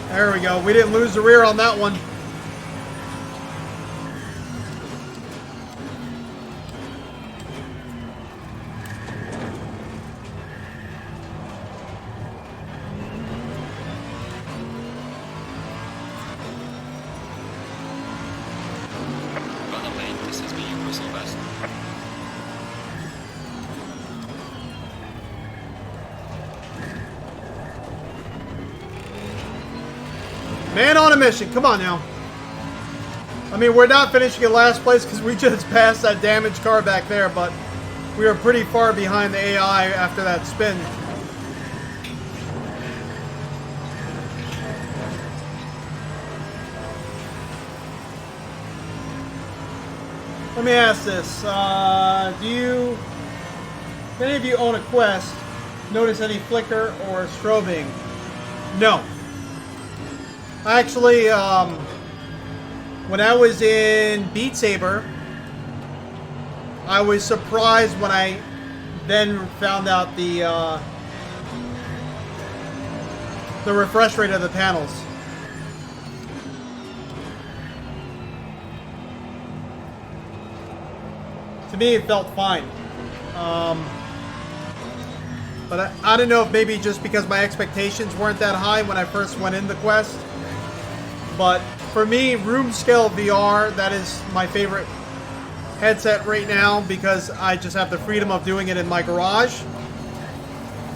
There we go. We didn't lose the rear on that one. Man on a mission. Come on now. I mean, we're not finishing in last place because we just passed that damaged car back there, but we are pretty far behind the AI after that spin. Let me ask this. Do any of you own a Quest? Notice any flicker or strobing? No. Actually, when I was in Beat Saber, I was surprised when I then found out the refresh rate of the panels. To me, it felt fine. But I don't know if maybe just because my expectations weren't that high when I first went in the Quest. But for me, room scale VR, that is my favorite headset right now because I just have the freedom of doing it in my garage.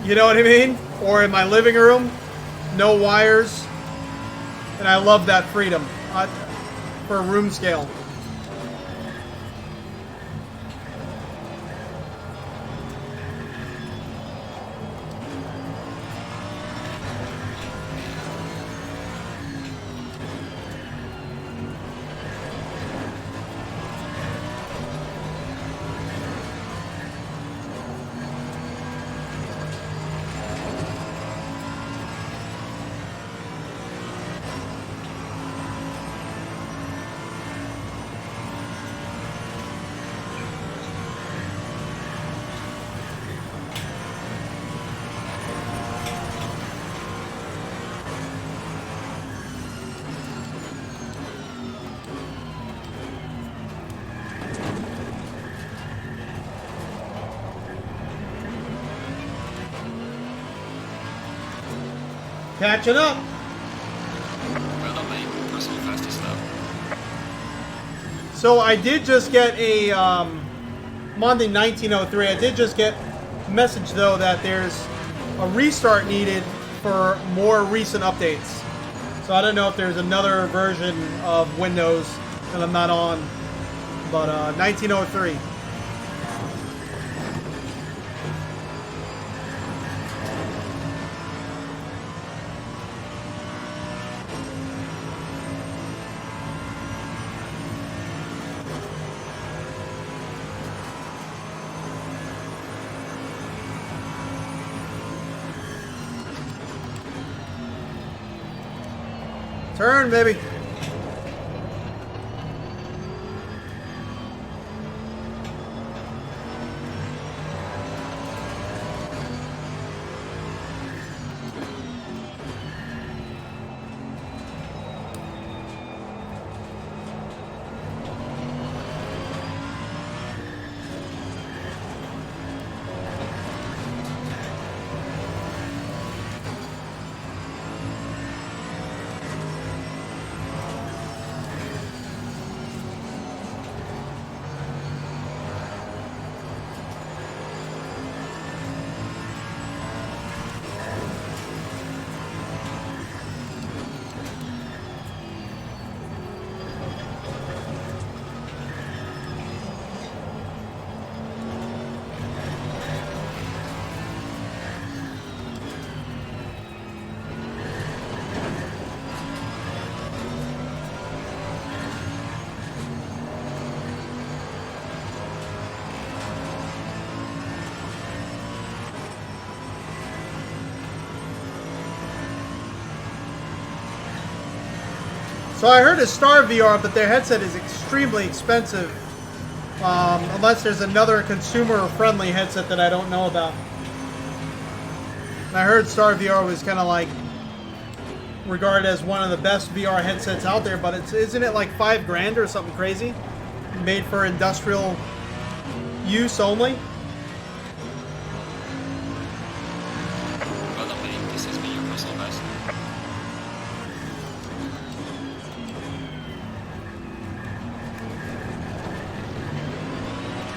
You know what I mean? Or in my living room. No wires. And I love that freedom for room scale. Catching up. Well done, mate. Personal fastest lap. So I did just get a Monday 1903. I did just get a message though that there's a restart needed for more recent updates. So I don't know if there's another version of Windows that I'm not on, but 1903. Turn, baby. So I heard of Star VR, but their headset is extremely expensive. Unless there's another consumer-friendly headset that I don't know about. And I heard Star VR was kind of like regarded as one of the best VR headsets out there, but isn't it like $5 or something crazy? Made for industrial use only? Well, this has been your personal best.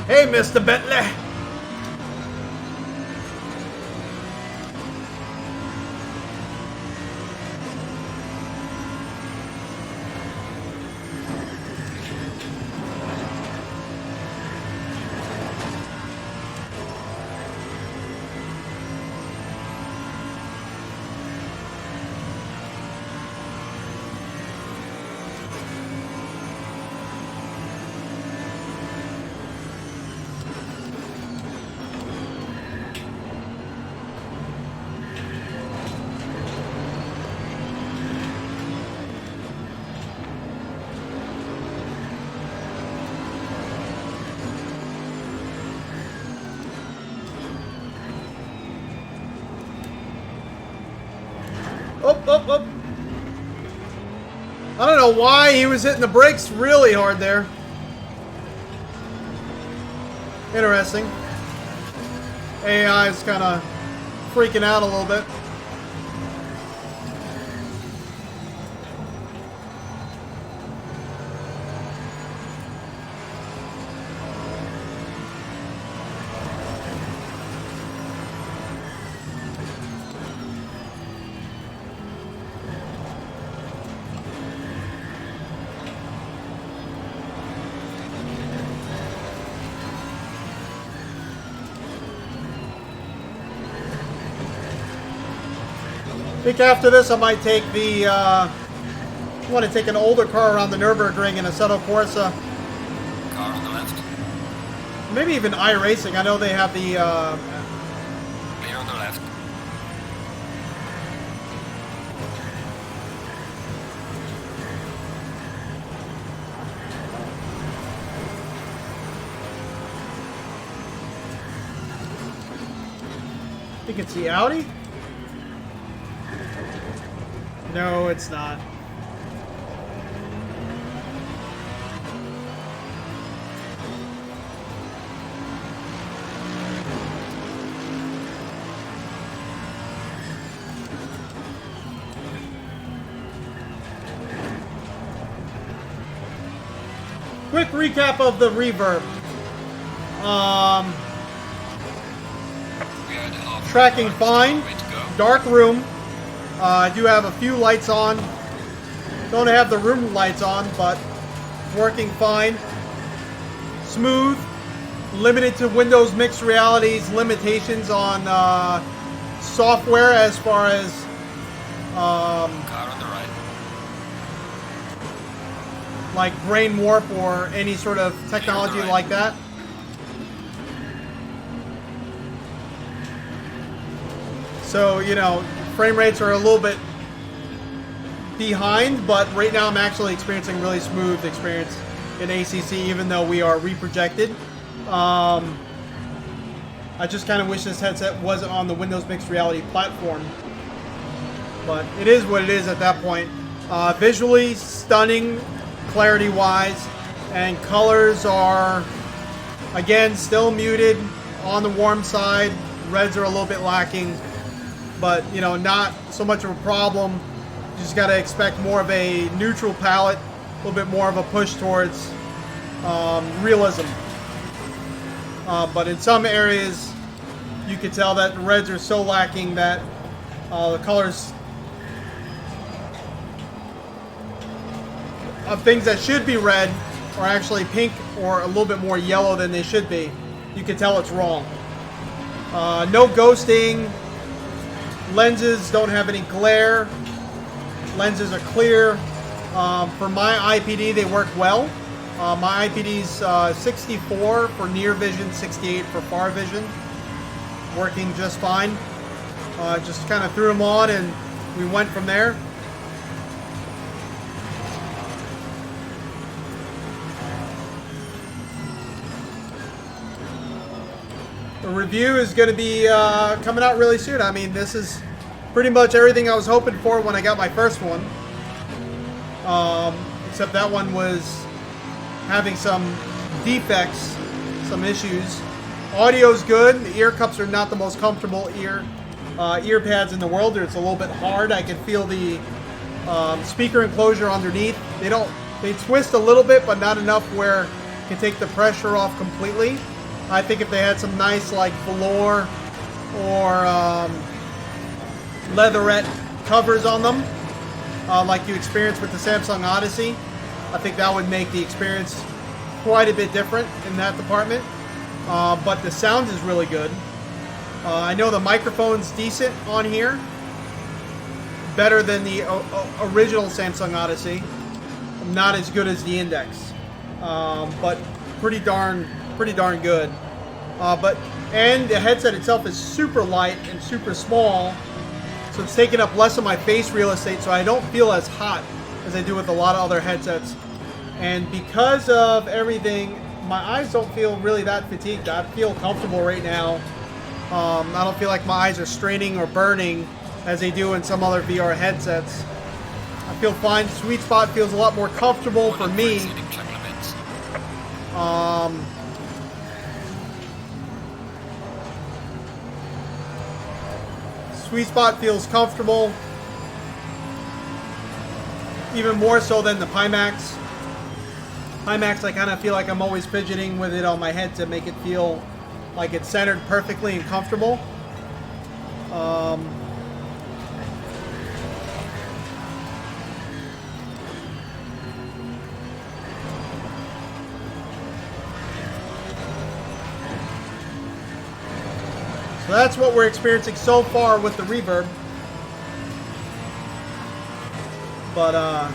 Hey, Mr. Bentley! Up. I don't know why he was hitting the brakes really hard there. Interesting. AI is kind of freaking out a little bit. I think after this I might take the, I want to take an older car around the Nürburgring in Assetto Corsa. Car on the left. Maybe even iRacing. I know they have the, Clear on the left. I think it's the Audi? No, it's not. Quick recap of the Reverb. Tracking fine. Dark room. I do have a few lights on. Don't have the room lights on, but working fine. Smooth. Limited to Windows Mixed Reality's limitations on software as far as Car on the right. like brain warp or any sort of technology like that. So, you know, frame rates are a little bit behind, but right now I'm actually experiencing really smooth experience in ACC, even though we are reprojected. I just kind of wish this headset wasn't on the Windows Mixed Reality platform, but it is what it is at that point. Visually stunning, clarity-wise, and colors are, again, still muted on the warm side. Reds are a little bit lacking, but, you know, not so much of a problem. You just got to expect more of a neutral palette, a little bit more of a push towards realism. But in some areas, you can tell that the reds are so lacking that the colors of things that should be red are actually pink or a little bit more yellow than they should be. You can tell it's wrong. No ghosting. Lenses don't have any glare. Lenses are clear. For my IPD, they work well. My IPD's 64 for near vision, 68 for far vision. Working just fine. Just kind of threw them on and we went from there. the review is going to be coming out really soon. I mean, this is pretty much everything I was hoping for when I got my first one. Except that one was having some defects, some issues. Audio's good. The ear cups are not the most comfortable ear pads in the world. It's a little bit hard. I can feel the speaker enclosure underneath. They twist a little bit, but not enough where it can take the pressure off completely. I think if they had some nice like velour or leatherette covers on them, like you experienced with the Samsung Odyssey, I think that would make the experience quite a bit different in that department. But the sound is really good. I know the microphone's decent on here, better than the original Samsung Odyssey. Not as good as the Index, but pretty darn good. And the headset itself is super light and super small, so it's taking up less of my face real estate, so I don't feel as hot as I do with a lot of other headsets. And because of everything, my eyes don't feel really that fatigued. I feel comfortable right now. I don't feel like my eyes are straining or burning as they do in some other VR headsets. I feel fine. Sweet spot feels a lot more comfortable for me. Sweet spot feels comfortable, even more so than the Pimax. Pimax, I kind of feel like I'm always fidgeting with it on my head to make it feel like it's centered perfectly and comfortable. So that's what we're experiencing so far with the Reverb. But I'm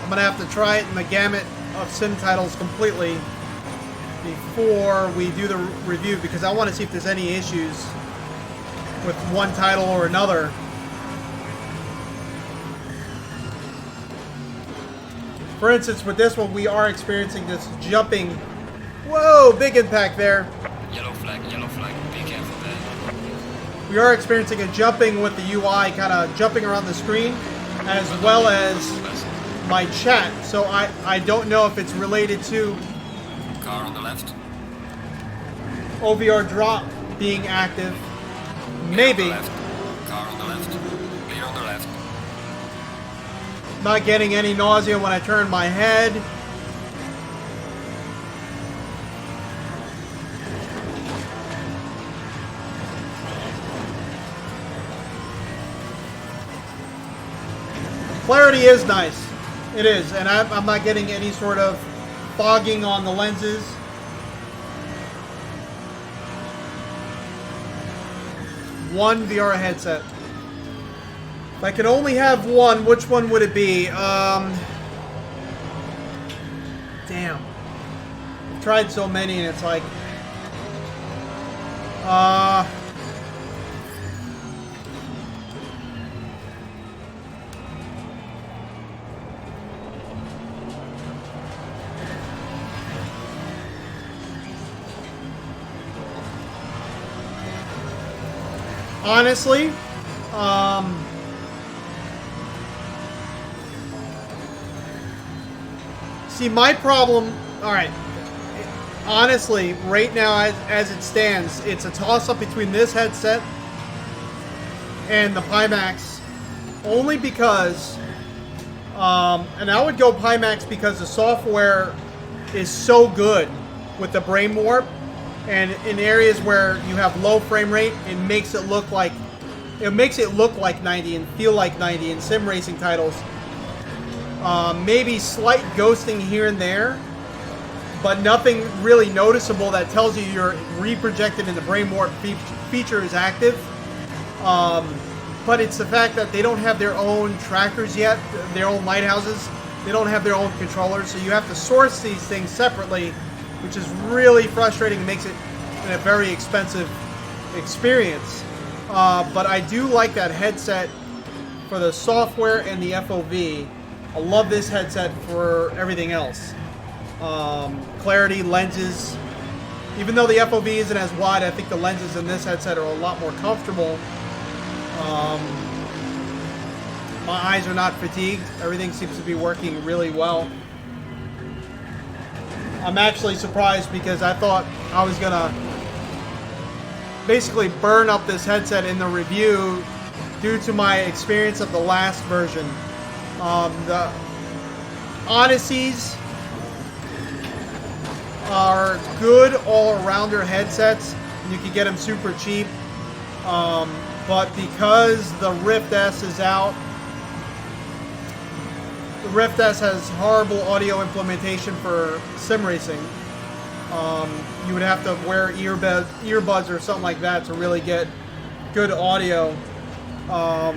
gonna have to try it in the gamut of sim titles completely before we do the review, because I want to see if there's any issues with one title or another. For instance, with this one, we are experiencing this jumping. Whoa, big impact there. Yellow flag, be careful there. We are experiencing a jumping with the UI, kind of jumping around the screen, as well as my chat. So I don't know if it's related to Car on the left. OVR drop being active. Maybe. Car on the left. Clear on the left. Not getting any nausea when I turn my head. Clarity is nice. It is, and I'm not getting any sort of fogging on the lenses. One VR headset. If I could only have one, which one would it be? Damn. I've tried so many and it's like... honestly, see, my problem, alright, honestly, right now, as it stands, it's a toss-up between this headset and the Pimax, only because, and I would go Pimax because the software is so good with the brain warp. And in areas where you have low frame rate, it makes it look like 90 and feel like 90 in sim racing titles. Maybe slight ghosting here and there, but nothing really noticeable that tells you your reprojected and the brain warp feature is active. But it's the fact that they don't have their own trackers yet, their own lighthouses. They don't have their own controllers, so you have to source these things separately, which is really frustrating and makes it a very expensive experience. But I do like that headset for the software and the FOV. I love this headset for everything else. Clarity, lenses, Even though the FOV isn't as wide, I think the lenses in this headset are a lot more comfortable. My eyes are not fatigued. Everything seems to be working really well. I'm actually surprised because I thought I was gonna basically burn up this headset in the review due to my experience of the last version. The Odysseys are good all-arounder headsets. You can get them super cheap. But because the Rift S is out, the Rift S has horrible audio implementation for sim racing. You would have to wear earbuds or something like that to really get good audio. I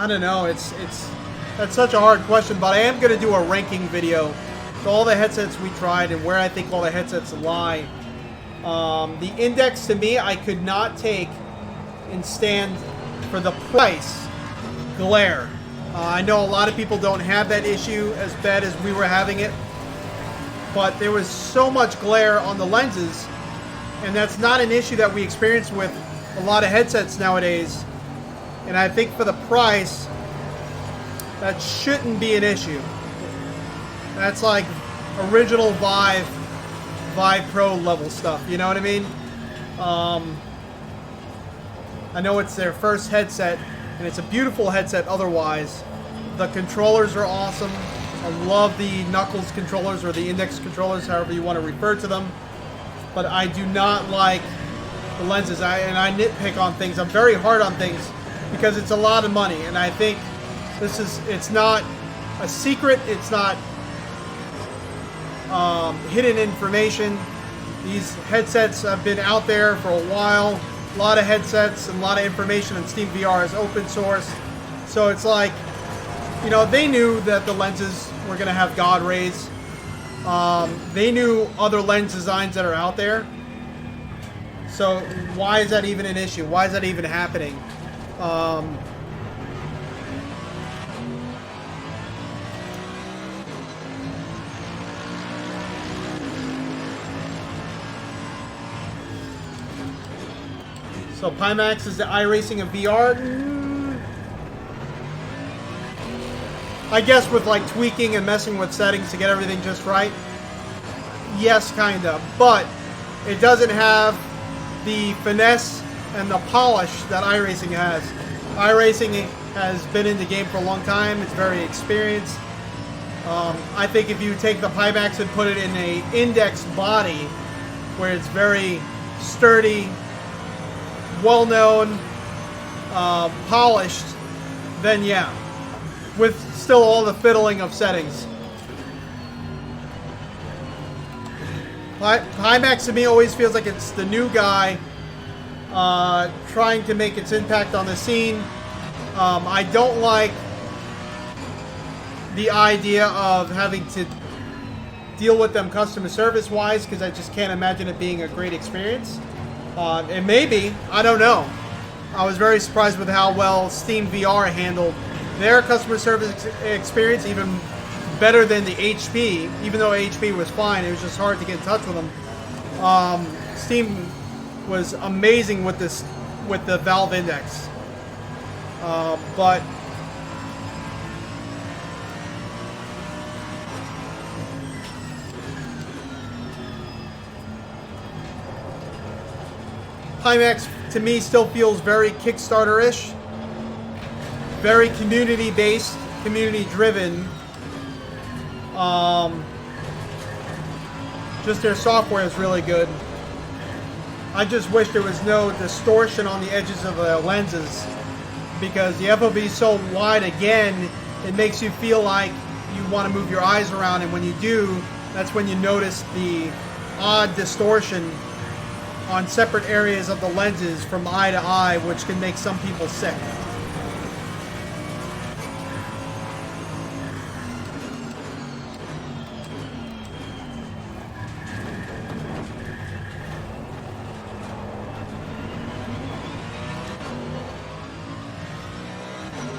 don't know. That's such a hard question, but I am going to do a ranking video with all the headsets we tried and where I think all the headsets lie. The Index, to me, I could not take and stand for the price glare. I know a lot of people don't have that issue as bad as we were having it, but there was so much glare on the lenses, and that's not an issue that we experience with a lot of headsets nowadays. And I think for the price, that shouldn't be an issue. That's like original Vive Pro level stuff, you know what I mean? I know it's their first headset, and it's a beautiful headset otherwise. The controllers are awesome. I love the Knuckles controllers, or the Index controllers, however you want to refer to them. But I do not like the lenses, and I nitpick on things. I'm very hard on things because it's a lot of money, and I think it's not a secret, it's not hidden information. These headsets have been out there for a while. A lot of headsets and a lot of information on Steam VR is open source. So it's like, you know, they knew that the lenses were going to have God rays. They knew other lens designs that are out there. So why is that even an issue? Why is that even happening? So Pimax is the iRacing of VR. I guess with like tweaking and messing with settings to get everything just right. Yes, kind of. But it doesn't have the finesse and the polish that iRacing has. iRacing has been in the game for a long time. It's very experienced. I think if you take the Pimax and put it in a Index body where it's very sturdy, well-known, polished, then yeah, with still all the fiddling of settings. Pimax to me always feels like it's the new guy trying to make its impact on the scene. I don't like the idea of having to deal with them customer service wise, because I just can't imagine it being a great experience. It may be, I don't know. I was very surprised with how well Steam VR handled their customer service experience, even better than the HP. Even though HP was fine, it was just hard to get in touch with them. Steam was amazing with this, with the Valve Index. But Pimax to me still feels very Kickstarter-ish, very community-based, community-driven. Just their software is really good. I just wish there was no distortion on the edges of the lenses, because the FOV is so wide again, it makes you feel like you want to move your eyes around, and when you do, that's when you notice the odd distortion on separate areas of the lenses from eye to eye, which can make some people sick.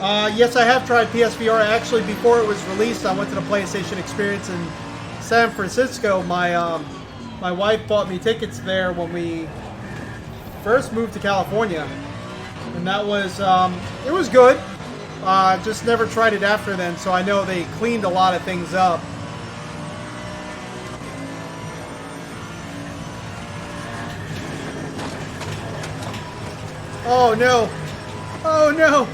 Yes, I have tried PSVR. Actually, before it was released, I went to the PlayStation Experience in San Francisco. My wife bought me tickets there when we first moved to California, and that was it was good. Just never tried it after then, so I know they cleaned a lot of things up. Oh no! Oh no!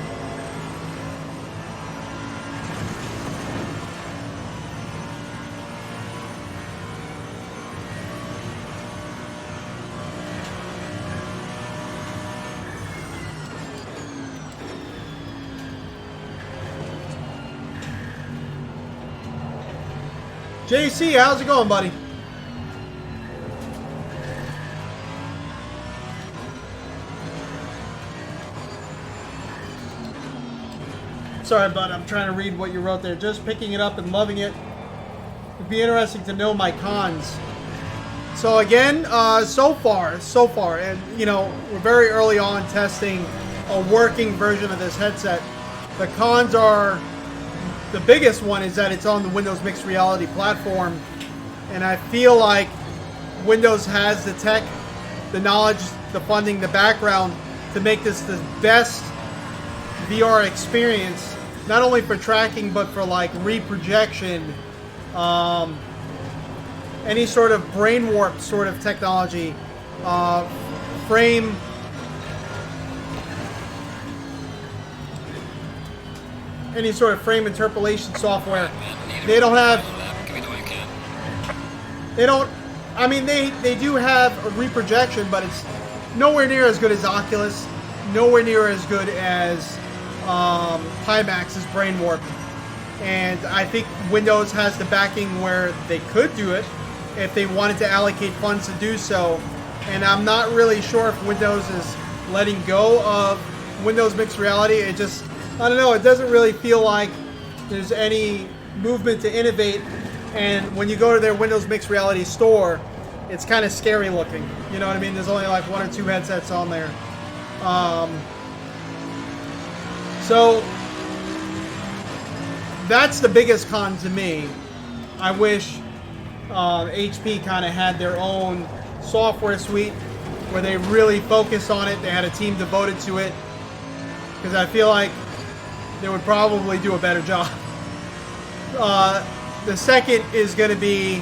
JC, how's it going, buddy? Sorry, bud. I'm trying to read what you wrote there. Just picking it up and loving it. It'd be interesting to know my cons. So again, so far, and you know, we're very early on testing a working version of this headset. The cons are, the biggest one is that it's on the Windows Mixed Reality platform, and I feel like Windows has the tech, the knowledge, the funding, the background to make this the best VR experience, not only for tracking but for like reprojection, any sort of brain warp sort of technology, any sort of frame interpolation software. They don't have. They don't. I mean, they do have a reprojection, but it's nowhere near as good as Oculus. Nowhere near as good as Pimax's brain warp. And I think Windows has the backing where they could do it if they wanted to allocate funds to do so. And I'm not really sure if Windows is letting go of Windows Mixed Reality. It just, I don't know, it doesn't really feel like there's any movement to innovate. And when you go to their Windows Mixed Reality store, it's kind of scary looking. You know what I mean? There's only like 1 or 2 headsets on there. So that's the biggest con to me. I wish HP kind of had their own software suite where they really focused on it. They had a team devoted to it, because I feel like they would probably do a better job. The second is going to be,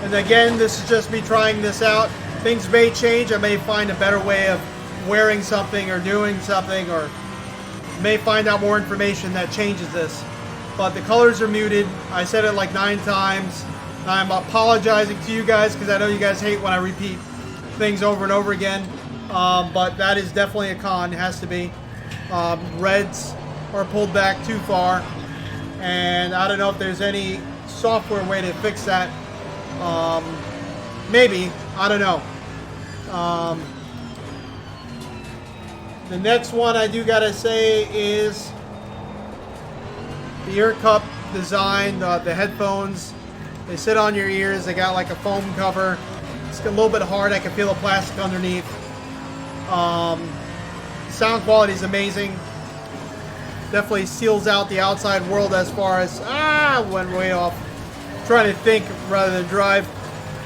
and again, this is just me trying this out. Things may change. I may find a better way of wearing something or doing something, or may find out more information that changes this. But the colors are muted. I said it like 9 times. I'm apologizing to you guys because I know you guys hate when I repeat things over and over again. But that is definitely a con. It has to be. Reds are pulled back too far. And I don't know if there's any software way to fix that. Maybe. I don't know. The next one I do gotta say is the ear cup design. The headphones, they sit on your ears. They got like a foam cover. It's a little bit hard. I can feel the plastic underneath. Sound quality is amazing. Definitely seals out the outside world as far as went way off. Trying to think rather than drive.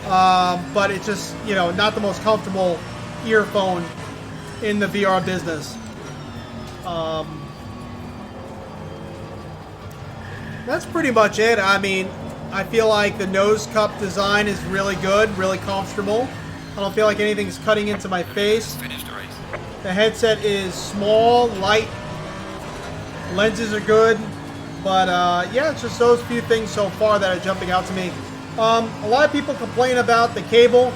But it's just, you know, not the most comfortable earphone in the VR business. That's pretty much it. I mean, I feel like the nose cup design is really good, really comfortable. I don't feel like anything's cutting into my face. The headset is small, light. Lenses are good. But yeah, it's just those few things so far that are jumping out to me. A lot of people complain about the cable.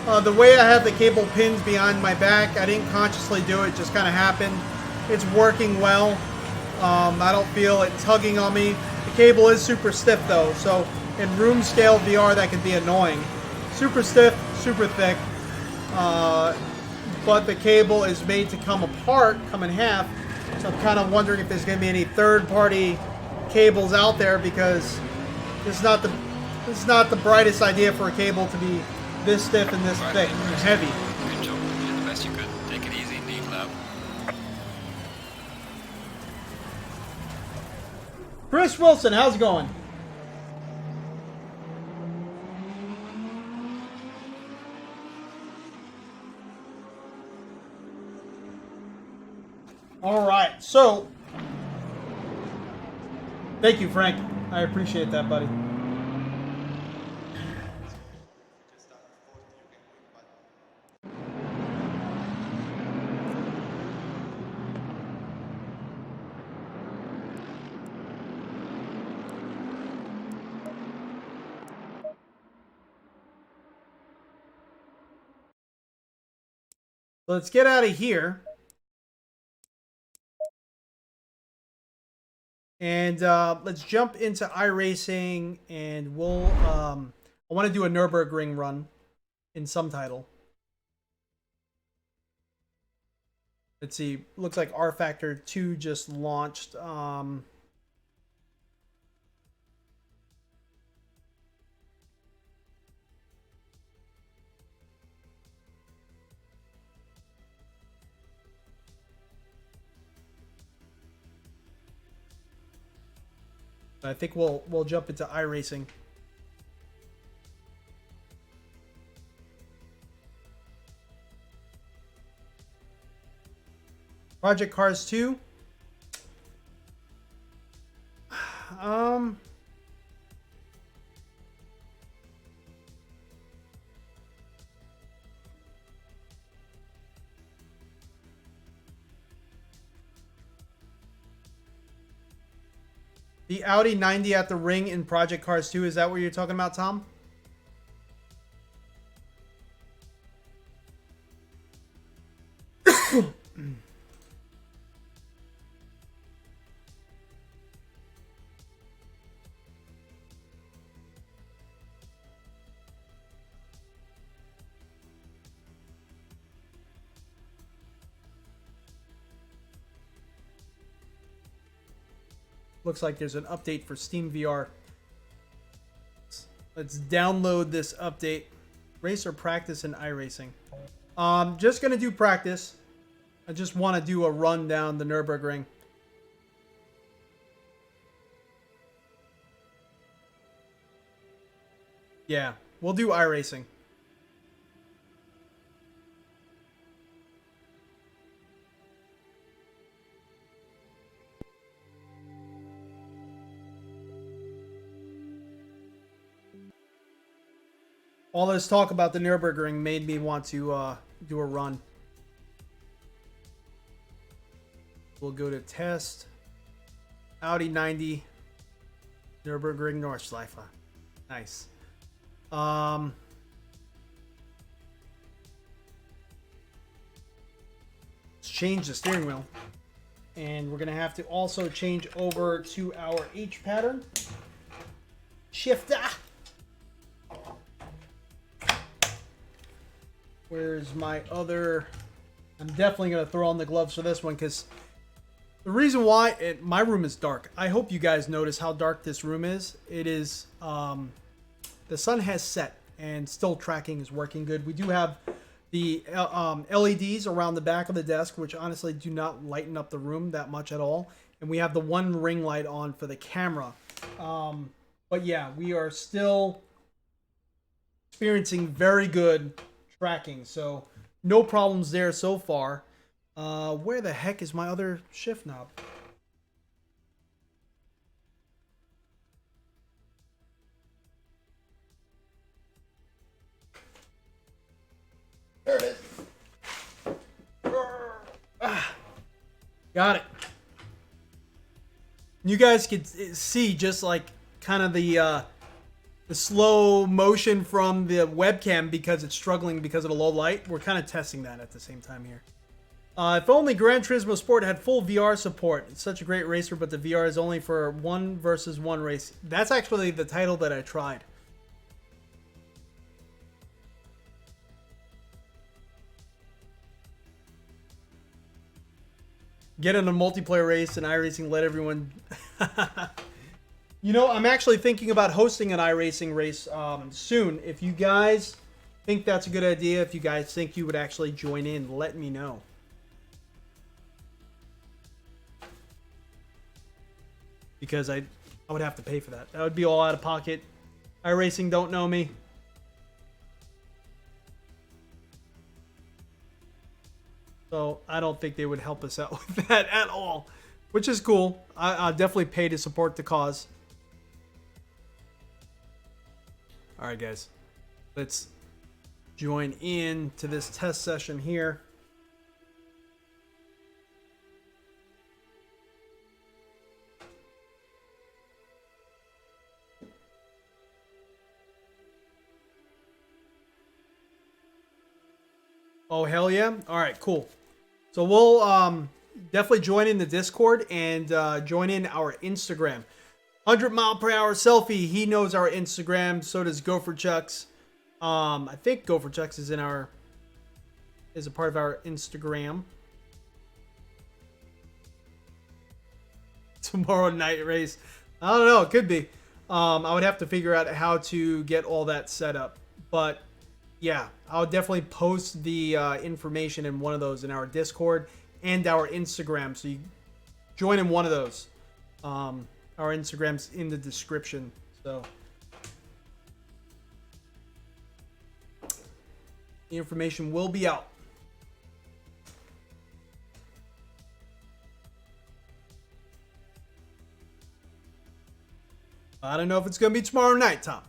The way I have the cable pinned behind my back, I didn't consciously do it, just kind of happened. It's working well. I don't feel it tugging on me. The cable is super stiff though, so in room scale VR that can be annoying. Super stiff, super thick, but the cable is made to come apart, come in half, so I'm kind of wondering if there's going to be any third-party cables out there, because it's not the brightest idea for a cable to be this stiff and this thick and heavy. Good job. You did the best you could. Take it easy, deep lab. Chris Wilson, how's it going? All right, so thank you, Frank. I appreciate that, buddy. Let's get out of here. And let's jump into iRacing, and we'll I want to do a Nürburgring run in some title. Let's see. Looks like R Factor 2 just launched. I think we'll jump into iRacing. Project Cars 2. The Audi 90 at the ring in Project Cars 2, is that what you're talking about, Tom? Looks like there's an update for Steam VR. Let's download this update. Race or practice in iRacing. Just gonna do practice. I just want to do a run down the Nürburgring. Yeah, we'll do iRacing. All this talk about the Nürburgring made me want to do a run. We'll go to test. Audi 90. Nürburgring Nordschleife. Nice. Let's change the steering wheel. And we're going to have to also change over to our H pattern. Shifter. Where's my other... I'm definitely going to throw on the gloves for this one because the reason why my room is dark. I hope you guys notice how dark this room is. It is... the sun has set and still tracking is working good. We do have the LEDs around the back of the desk, which honestly do not lighten up the room that much at all. And we have the one ring light on for the camera. But yeah, we are still experiencing very good tracking, so no problems there so far. Where the heck is my other shift knob? There it is. Got it. You guys could see just like kind of the slow motion from the webcam because it's struggling because of the low light. We're kind of testing that at the same time here. If only Gran Turismo Sport had full VR support. It's such a great racer, but the VR is only for 1 versus 1 race. That's actually the title that I tried. Get in a multiplayer race and iRacing, let everyone... You know, I'm actually thinking about hosting an iRacing race soon. If you guys think that's a good idea, if you guys think you would actually join in, let me know. Because I would have to pay for that. That would be all out of pocket. iRacing don't know me. So I don't think they would help us out with that at all, which is cool. I'll definitely pay to support the cause. All right, guys, let's join in to this test session here. Oh, hell yeah. All right, cool. So we'll definitely join in the Discord and join in our Instagram. 100-mile-per-hour selfie. He knows our Instagram. So does Gopher Chucks. I think Gopher Chucks is a part of our Instagram. Tomorrow night race. I don't know. It could be. I would have to figure out how to get all that set up. But yeah, I'll definitely post the information in one of those in our Discord and our Instagram. So you join in one of those. Our Instagram's in the description. So the information will be out. I don't know if it's going to be tomorrow night, Tom.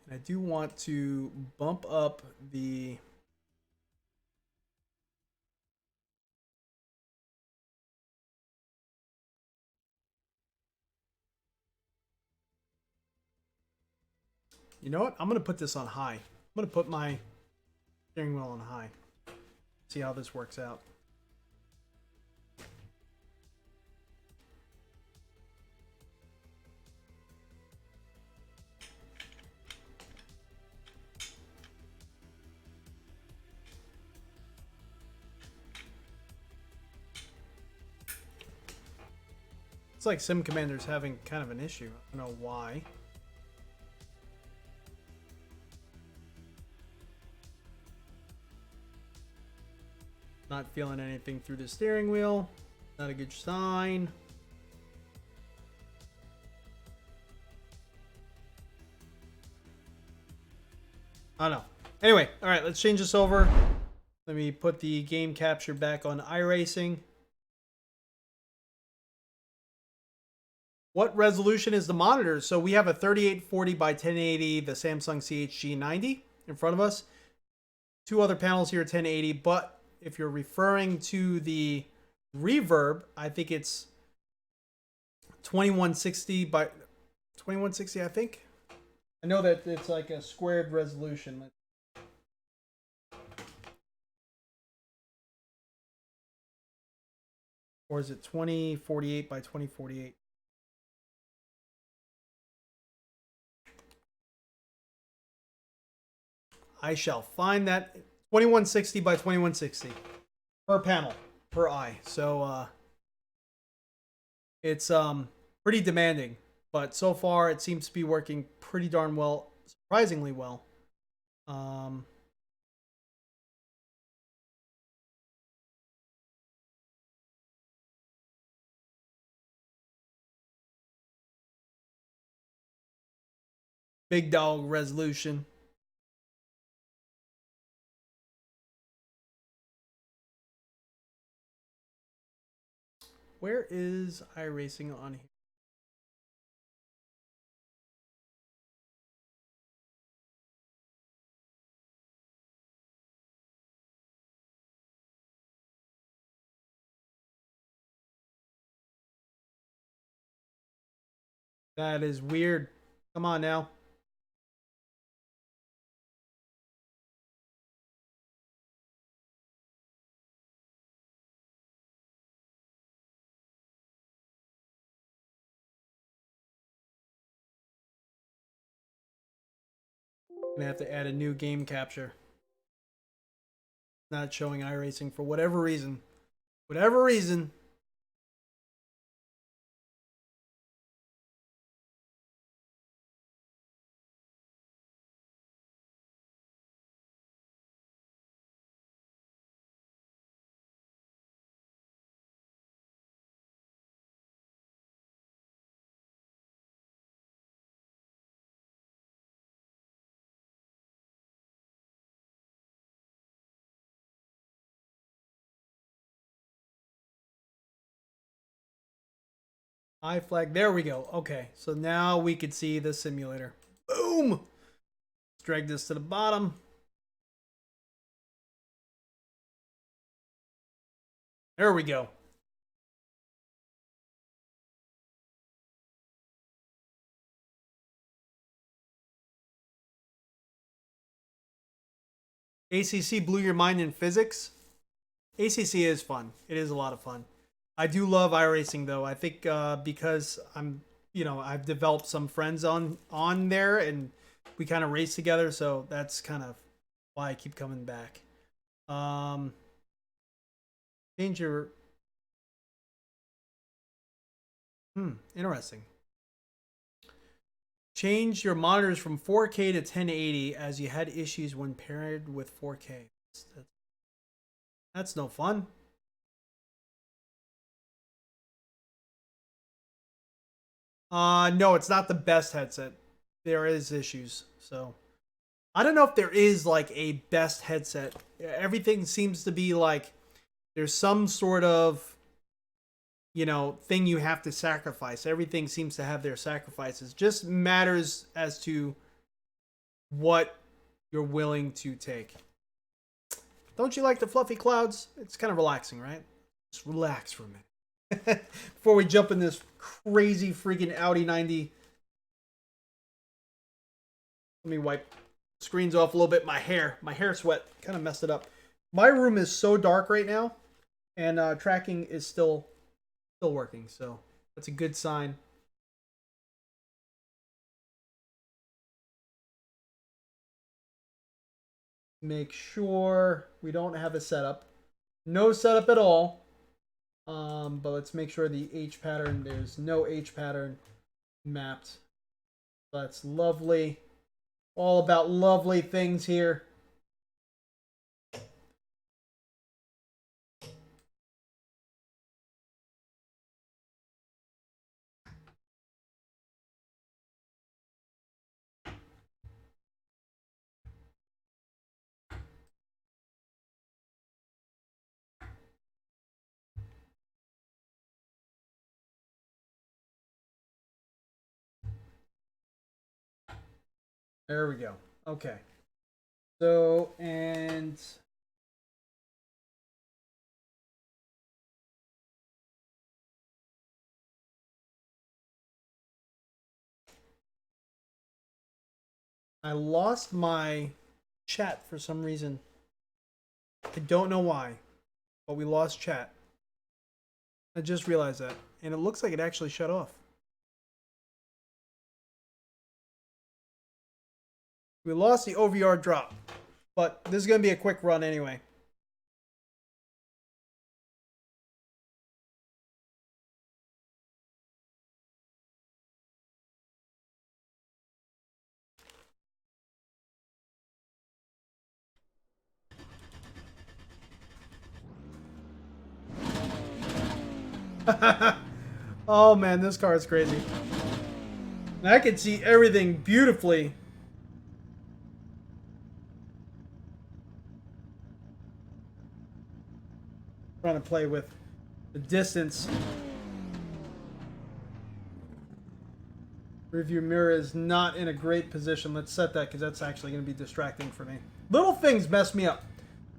I do want to bump up the... You know what? I'm going to put this on high. I'm going to put my steering wheel on high. See how this works out. It's like Sim Commander's having kind of an issue. I don't know why. Not feeling anything through the steering wheel. Not a good sign. I don't know. Anyway, all right, let's change this over. Let me put the game capture back on iRacing. What resolution is the monitor? So we have a 3840 by 1080, the Samsung CHG90 in front of us. Two other panels here, 1080. But if you're referring to the Reverb, I think it's 2160 by 2160, I think. I know that it's like a squared resolution. Or is it 2048 by 2048? I shall find that. 2160 by 2160 per panel, per eye. So it's pretty demanding, but so far it seems to be working pretty darn well, surprisingly well. Big dog resolution. Where is iRacing on here? That is weird. Come on now. Gonna have to add a new game capture. Not showing iRacing for whatever reason. Whatever reason. High flag. There we go. Okay, so now we could see the simulator. Boom! Let's drag this to the bottom. There we go. ACC blew your mind in physics? ACC is fun. It is a lot of fun. I do love iRacing though. I think because I've developed some friends on there and we kind of race together, so that's kind of why I keep coming back. Change your interesting. Change your monitors from 4K to 1080 as you had issues when paired with 4K. That's no fun. No, it's not the best headset. There is issues. So I don't know if there is like a best headset. Everything seems to be like there's some sort of thing you have to sacrifice. Everything seems to have their sacrifices. Just matters as to what you're willing to take. Don't you like the fluffy clouds? It's kind of relaxing, right? Just relax for a minute. Before we jump in this crazy freaking Audi 90. Let me wipe screens off a little bit. My hair sweat kind of messed it up. My room is so dark right now, and tracking is still working, so that's a good sign. Make sure we don't have a setup. No setup at all. But let's make sure the H pattern, there's no H pattern mapped. That's lovely. All about lovely things here. There we go. Okay. So, and I lost my chat for some reason. I don't know why, but we lost chat. I just realized that, and it looks like it actually shut off. We lost the OVR drop, but this is going to be a quick run anyway. Oh man, this car is crazy. And I can see everything beautifully. Trying to play with the distance. Rearview mirror is not in a great position. Let's set that because that's actually going to be distracting for me. Little things mess me up.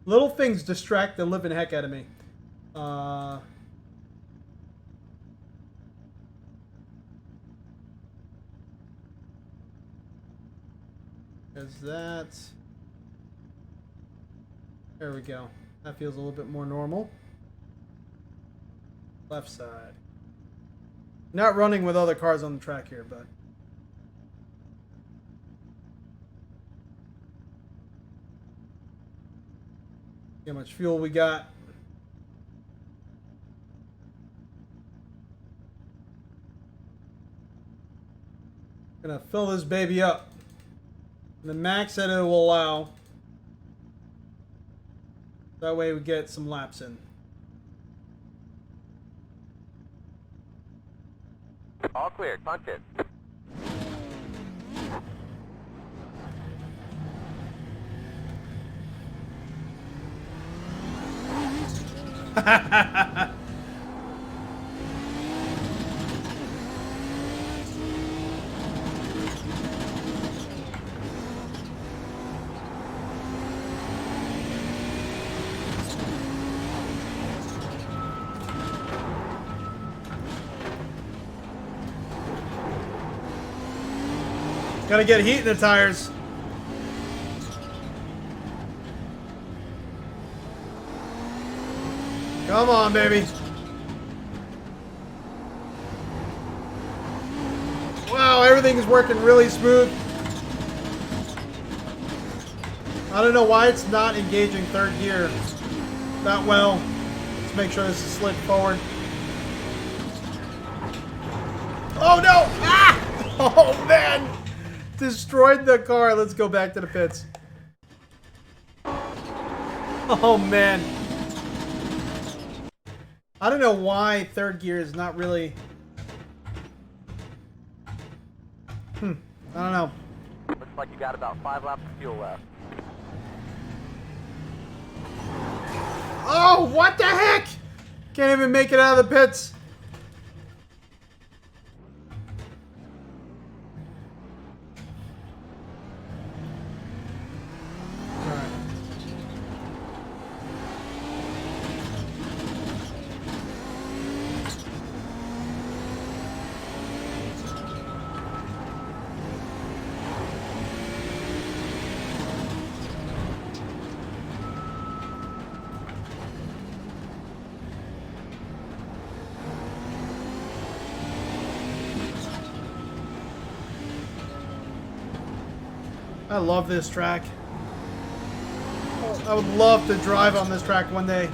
Little things distract the living heck out of me. There's that. There we go. That feels a little bit more normal. Left side. Not running with other cars on the track here, but see how much fuel we got. Gonna fill this baby up. The max that it will allow. That way we get some laps in. All clear, punch it. Gotta get heat in the tires. Come on, baby. Wow, everything is working really smooth. I don't know why it's not engaging third gear that well. Let's make sure this is slid forward. Oh no! Ah! Oh man! Destroyed the car. Let's go back to the pits. Oh man. I don't know why third gear is not really... I don't know. Looks like you got about 5 laps of fuel left. Oh, what the heck? Can't even make it out of the pits. I love this track. I would love to drive on this track one day.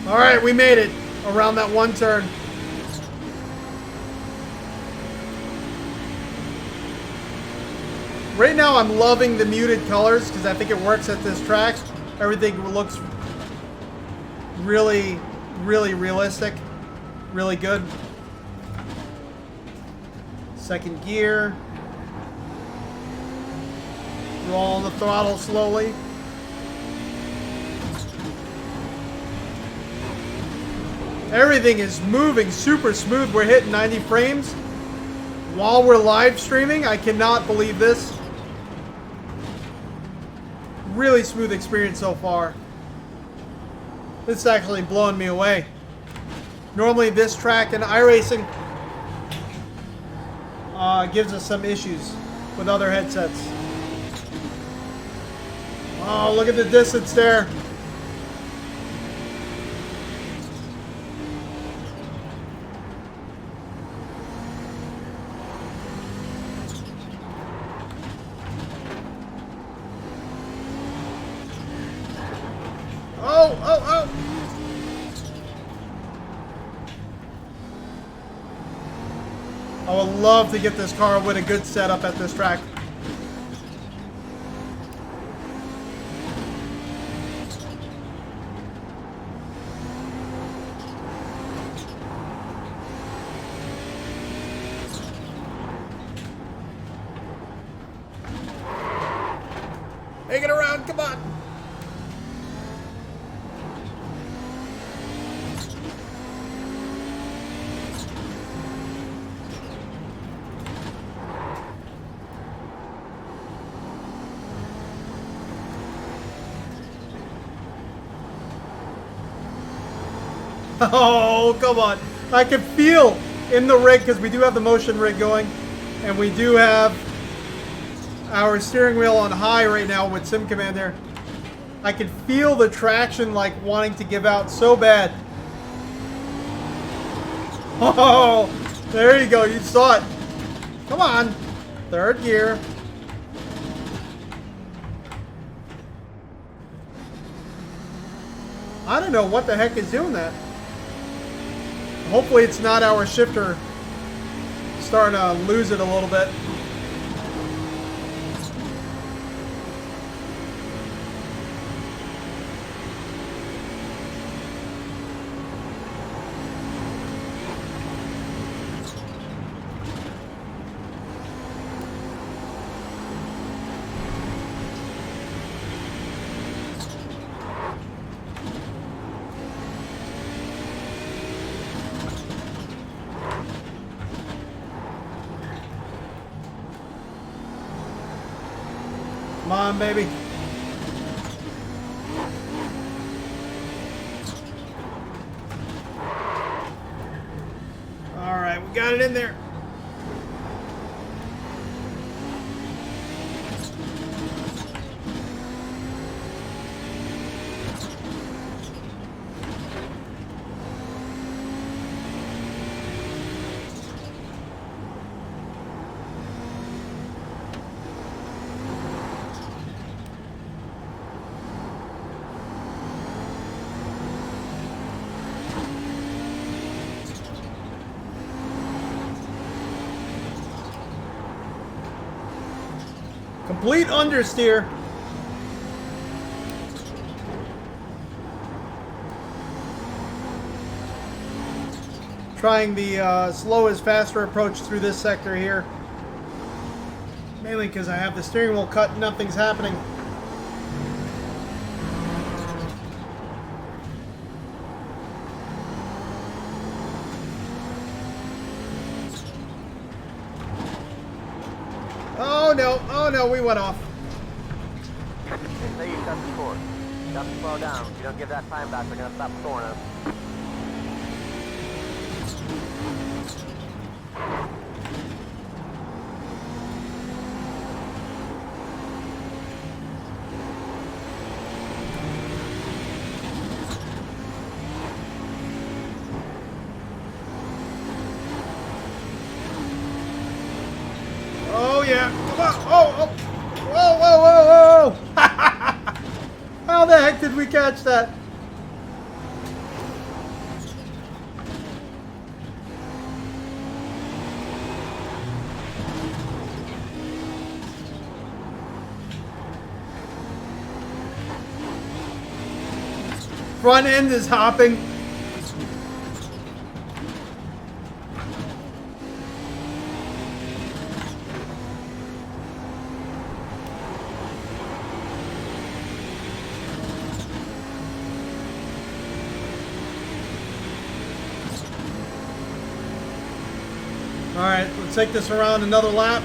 All right, we made it around that one turn. Right now I'm loving the muted colors because I think it works at this track. Everything looks really, really realistic. Really good. Second gear. Roll the throttle slowly. Everything is moving super smooth. We're hitting 90 frames while we're live streaming. I cannot believe this. Really smooth experience so far. This is actually blowing me away. Normally this track in iRacing gives us some issues with other headsets. Oh, look at the distance there. I would love to get this car with a good setup at this track. Make it around, come on. Oh, come on. I can feel in the rig, because we do have the motion rig going, and we do have our steering wheel on high right now with Sim Commander. I can feel the traction like wanting to give out so bad. Oh, there you go. You saw it. Come on. Third gear. I don't know what the heck is doing that. Hopefully it's not our shifter starting to lose it a little bit. Come on, baby. All right, we got it in there. Complete understeer. Trying the slowest, faster approach through this sector here. Mainly because I have the steering wheel cut and nothing's happening. Oh no, we went off. They say you cut the course. You have to slow down. If you don't give that time back, they're going to stop scoring us. Oh yeah, come on. Oh. Whoa. How the heck did we catch that? Front end is hopping. All right, let's take this around another lap.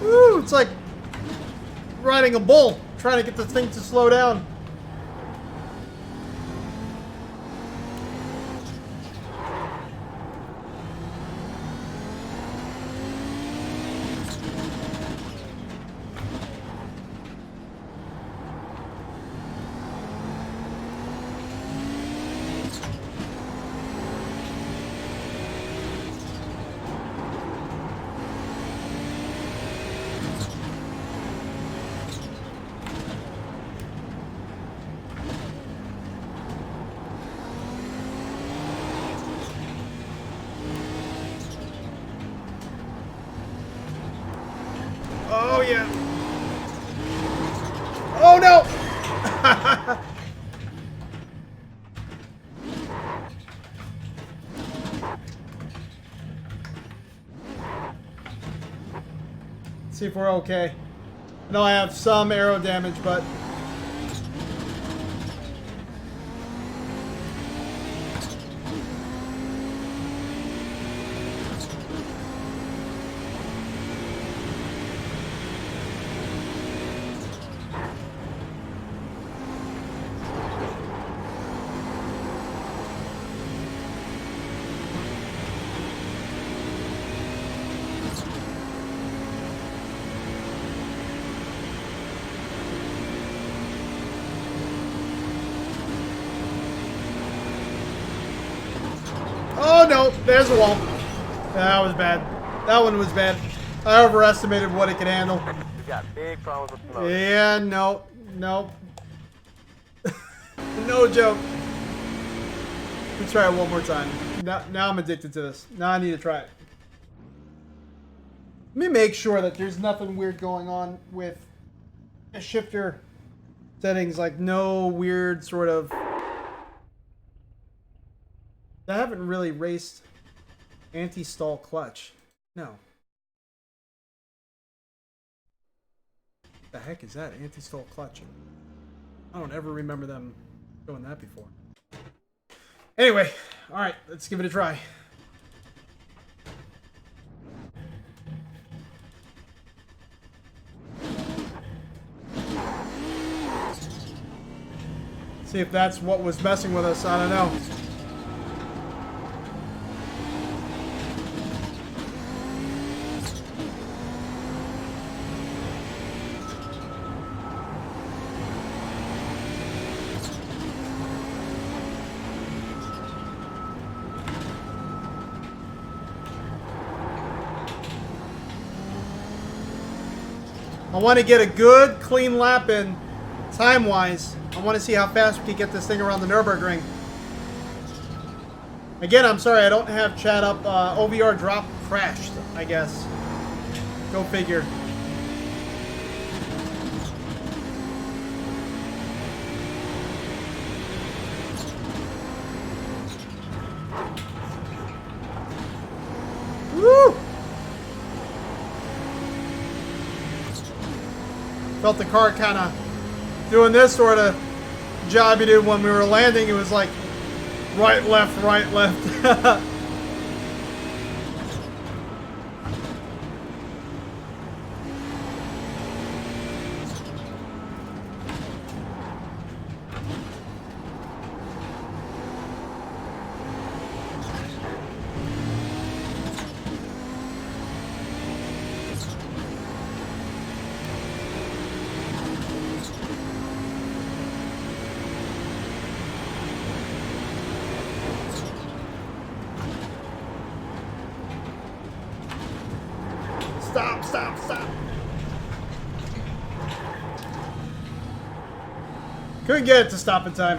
Woo, it's like riding a bull, trying to get the thing to slow down. Oh yeah. Oh no. See if we're okay. I know I have some aero damage, but oh no, there's a wall. That was bad. That one was bad. I overestimated what it could handle. We've got big problems with the motor. Yeah, no. No joke. Let's try it one more time. Now I'm addicted to this. Now I need to try it. Let me make sure that there's nothing weird going on with a shifter settings, like no weird sort of... I haven't really raced anti-stall clutch. No. The heck is that? Anti-stall clutch. I don't ever remember them doing that before. Anyway, alright, let's give it a try. See if that's what was messing with us, I don't know. I want to get a good, clean lap in, time-wise. I want to see how fast we can get this thing around the Nürburgring. Again, I'm sorry, I don't have chat up. OVR drop crashed, I guess. Go figure. Woo! Felt the car kind of doing this sort of job you did when we were landing. It was like right, left, right, left. Stop, stop, stop. Couldn't get it to stop in time.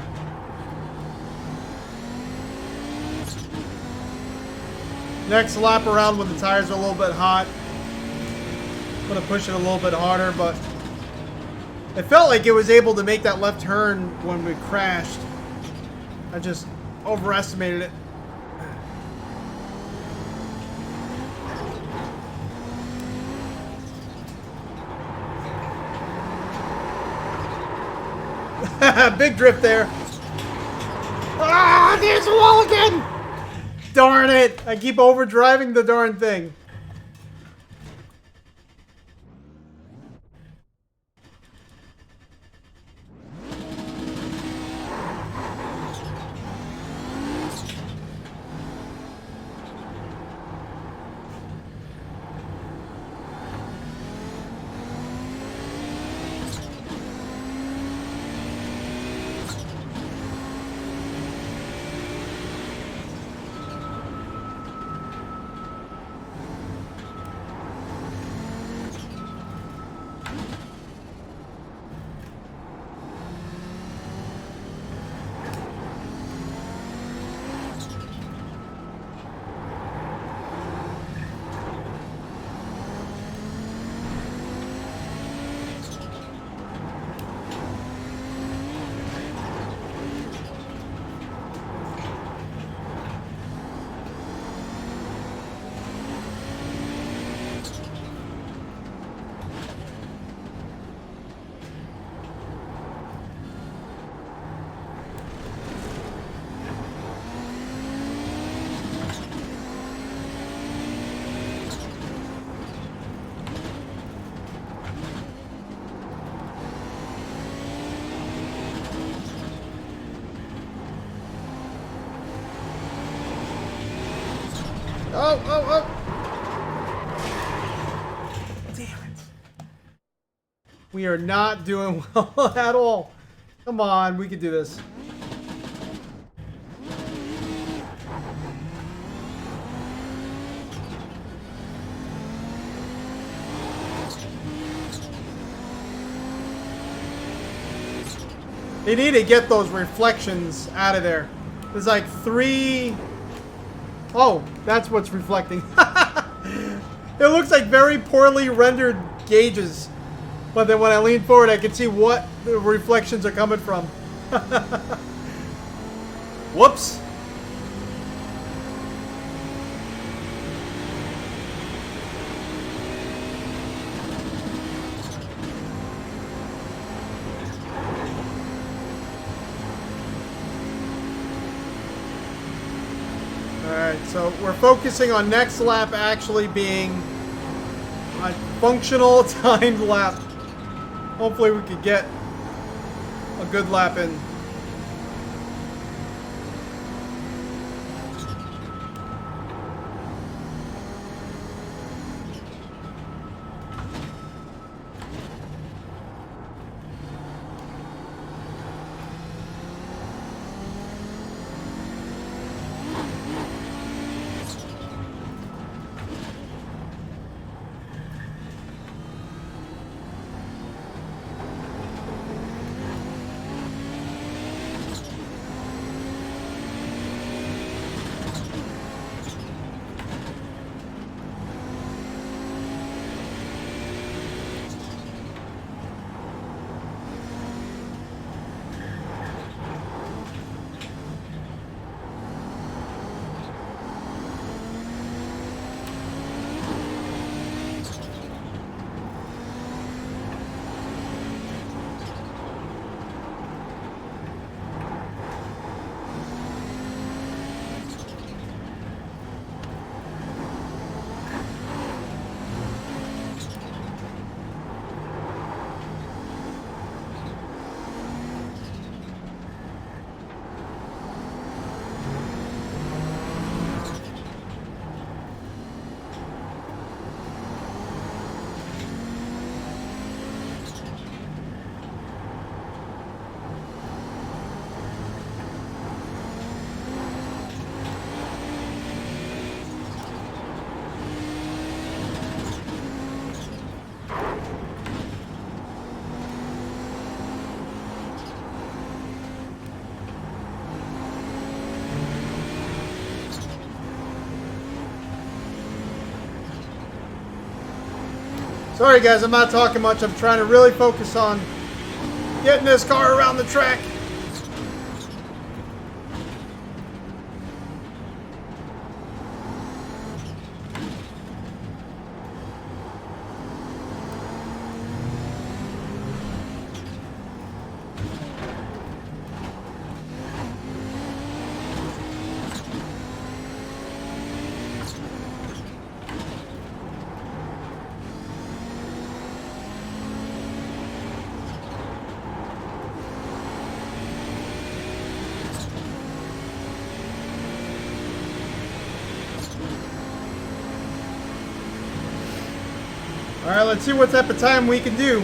Next lap around when the tires are a little bit hot. I'm gonna push it a little bit harder, but it felt like it was able to make that left turn when we crashed. I just overestimated it. Big drift there. Ah, there's the wall again! Darn it! I keep overdriving the darn thing. Oh, oh, oh! Damn it. We are not doing well at all. Come on, we can do this. They need to get those reflections out of there. There's like 3... Oh, that's what's reflecting. It looks like very poorly rendered gauges. But then when I lean forward, I can see what the reflections are coming from. Whoops. Alright, so we're focusing on next lap actually being a functional timed lap. Hopefully we could get a good lap in. Sorry guys, I'm not talking much. I'm trying to really focus on getting this car around the track. Alright, let's see what type of time we can do.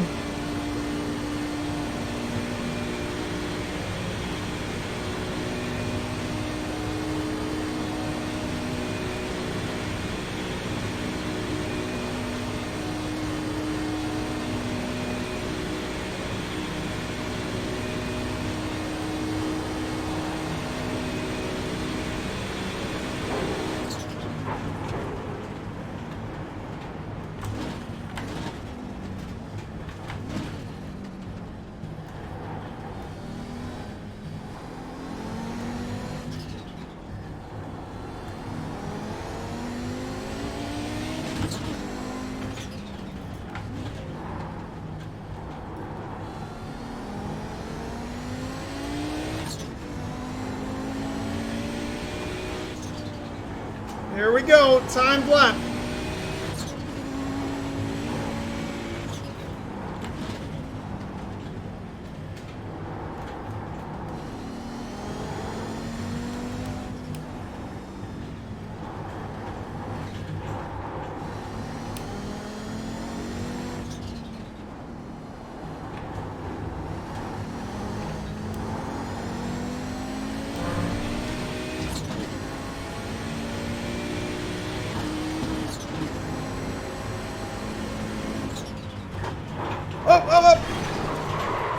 Here we go, timed lap.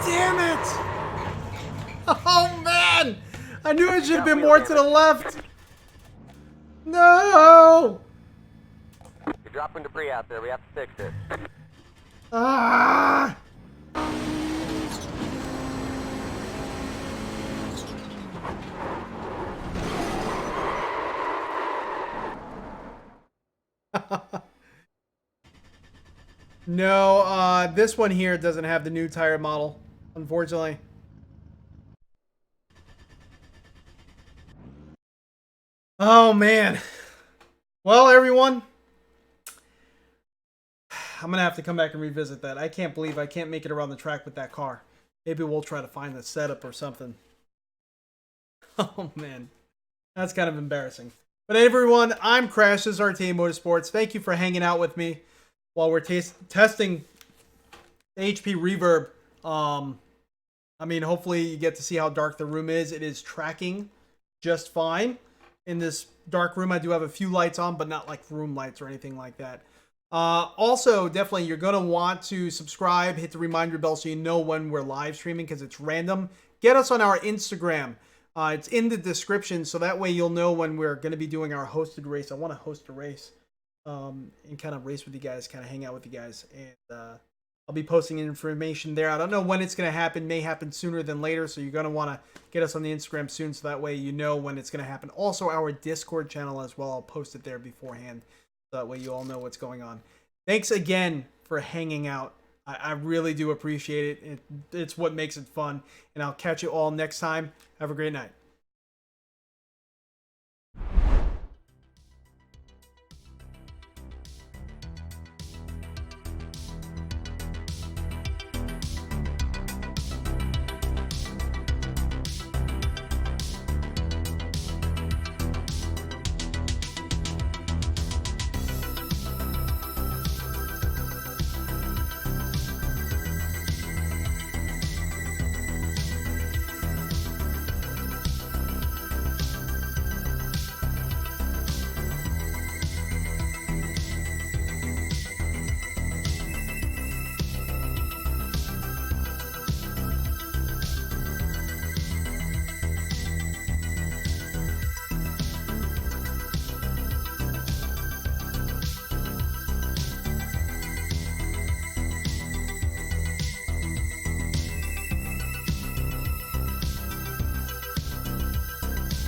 Damn it! Oh man! I knew I should have been more to the left. No! You're dropping debris out there. We have to fix it. Ah! No, this one here doesn't have the new tire model, unfortunately. Oh, man. Well, everyone, I'm going to have to come back and revisit that. I can't believe I can't make it around the track with that car. Maybe we'll try to find the setup or something. Oh, man. That's kind of embarrassing. But everyone, I'm Crash. This is RTA Motorsports. Thank you for hanging out with me while we're testing the HP Reverb. I mean, hopefully you get to see how dark the room is. It is tracking just fine. In this dark room, I do have a few lights on, but not like room lights or anything like that. Also, definitely, you're going to want to subscribe, hit the reminder bell so you know when we're live streaming because it's random. Get us on our Instagram. It's in the description, so that way you'll know when we're going to be doing our hosted race. I want to host a race and kind of race with you guys, kind of hang out with you guys. And I'll be posting information there. I don't know when it's going to happen. May happen sooner than later, so you're going to want to get us on the Instagram soon, so that way you know when it's going to happen. Also, our Discord channel as well. I'll post it there beforehand, so that way you all know what's going on. Thanks again for hanging out. I really do appreciate it. It's what makes it fun. And I'll catch you all next time. Have a great night.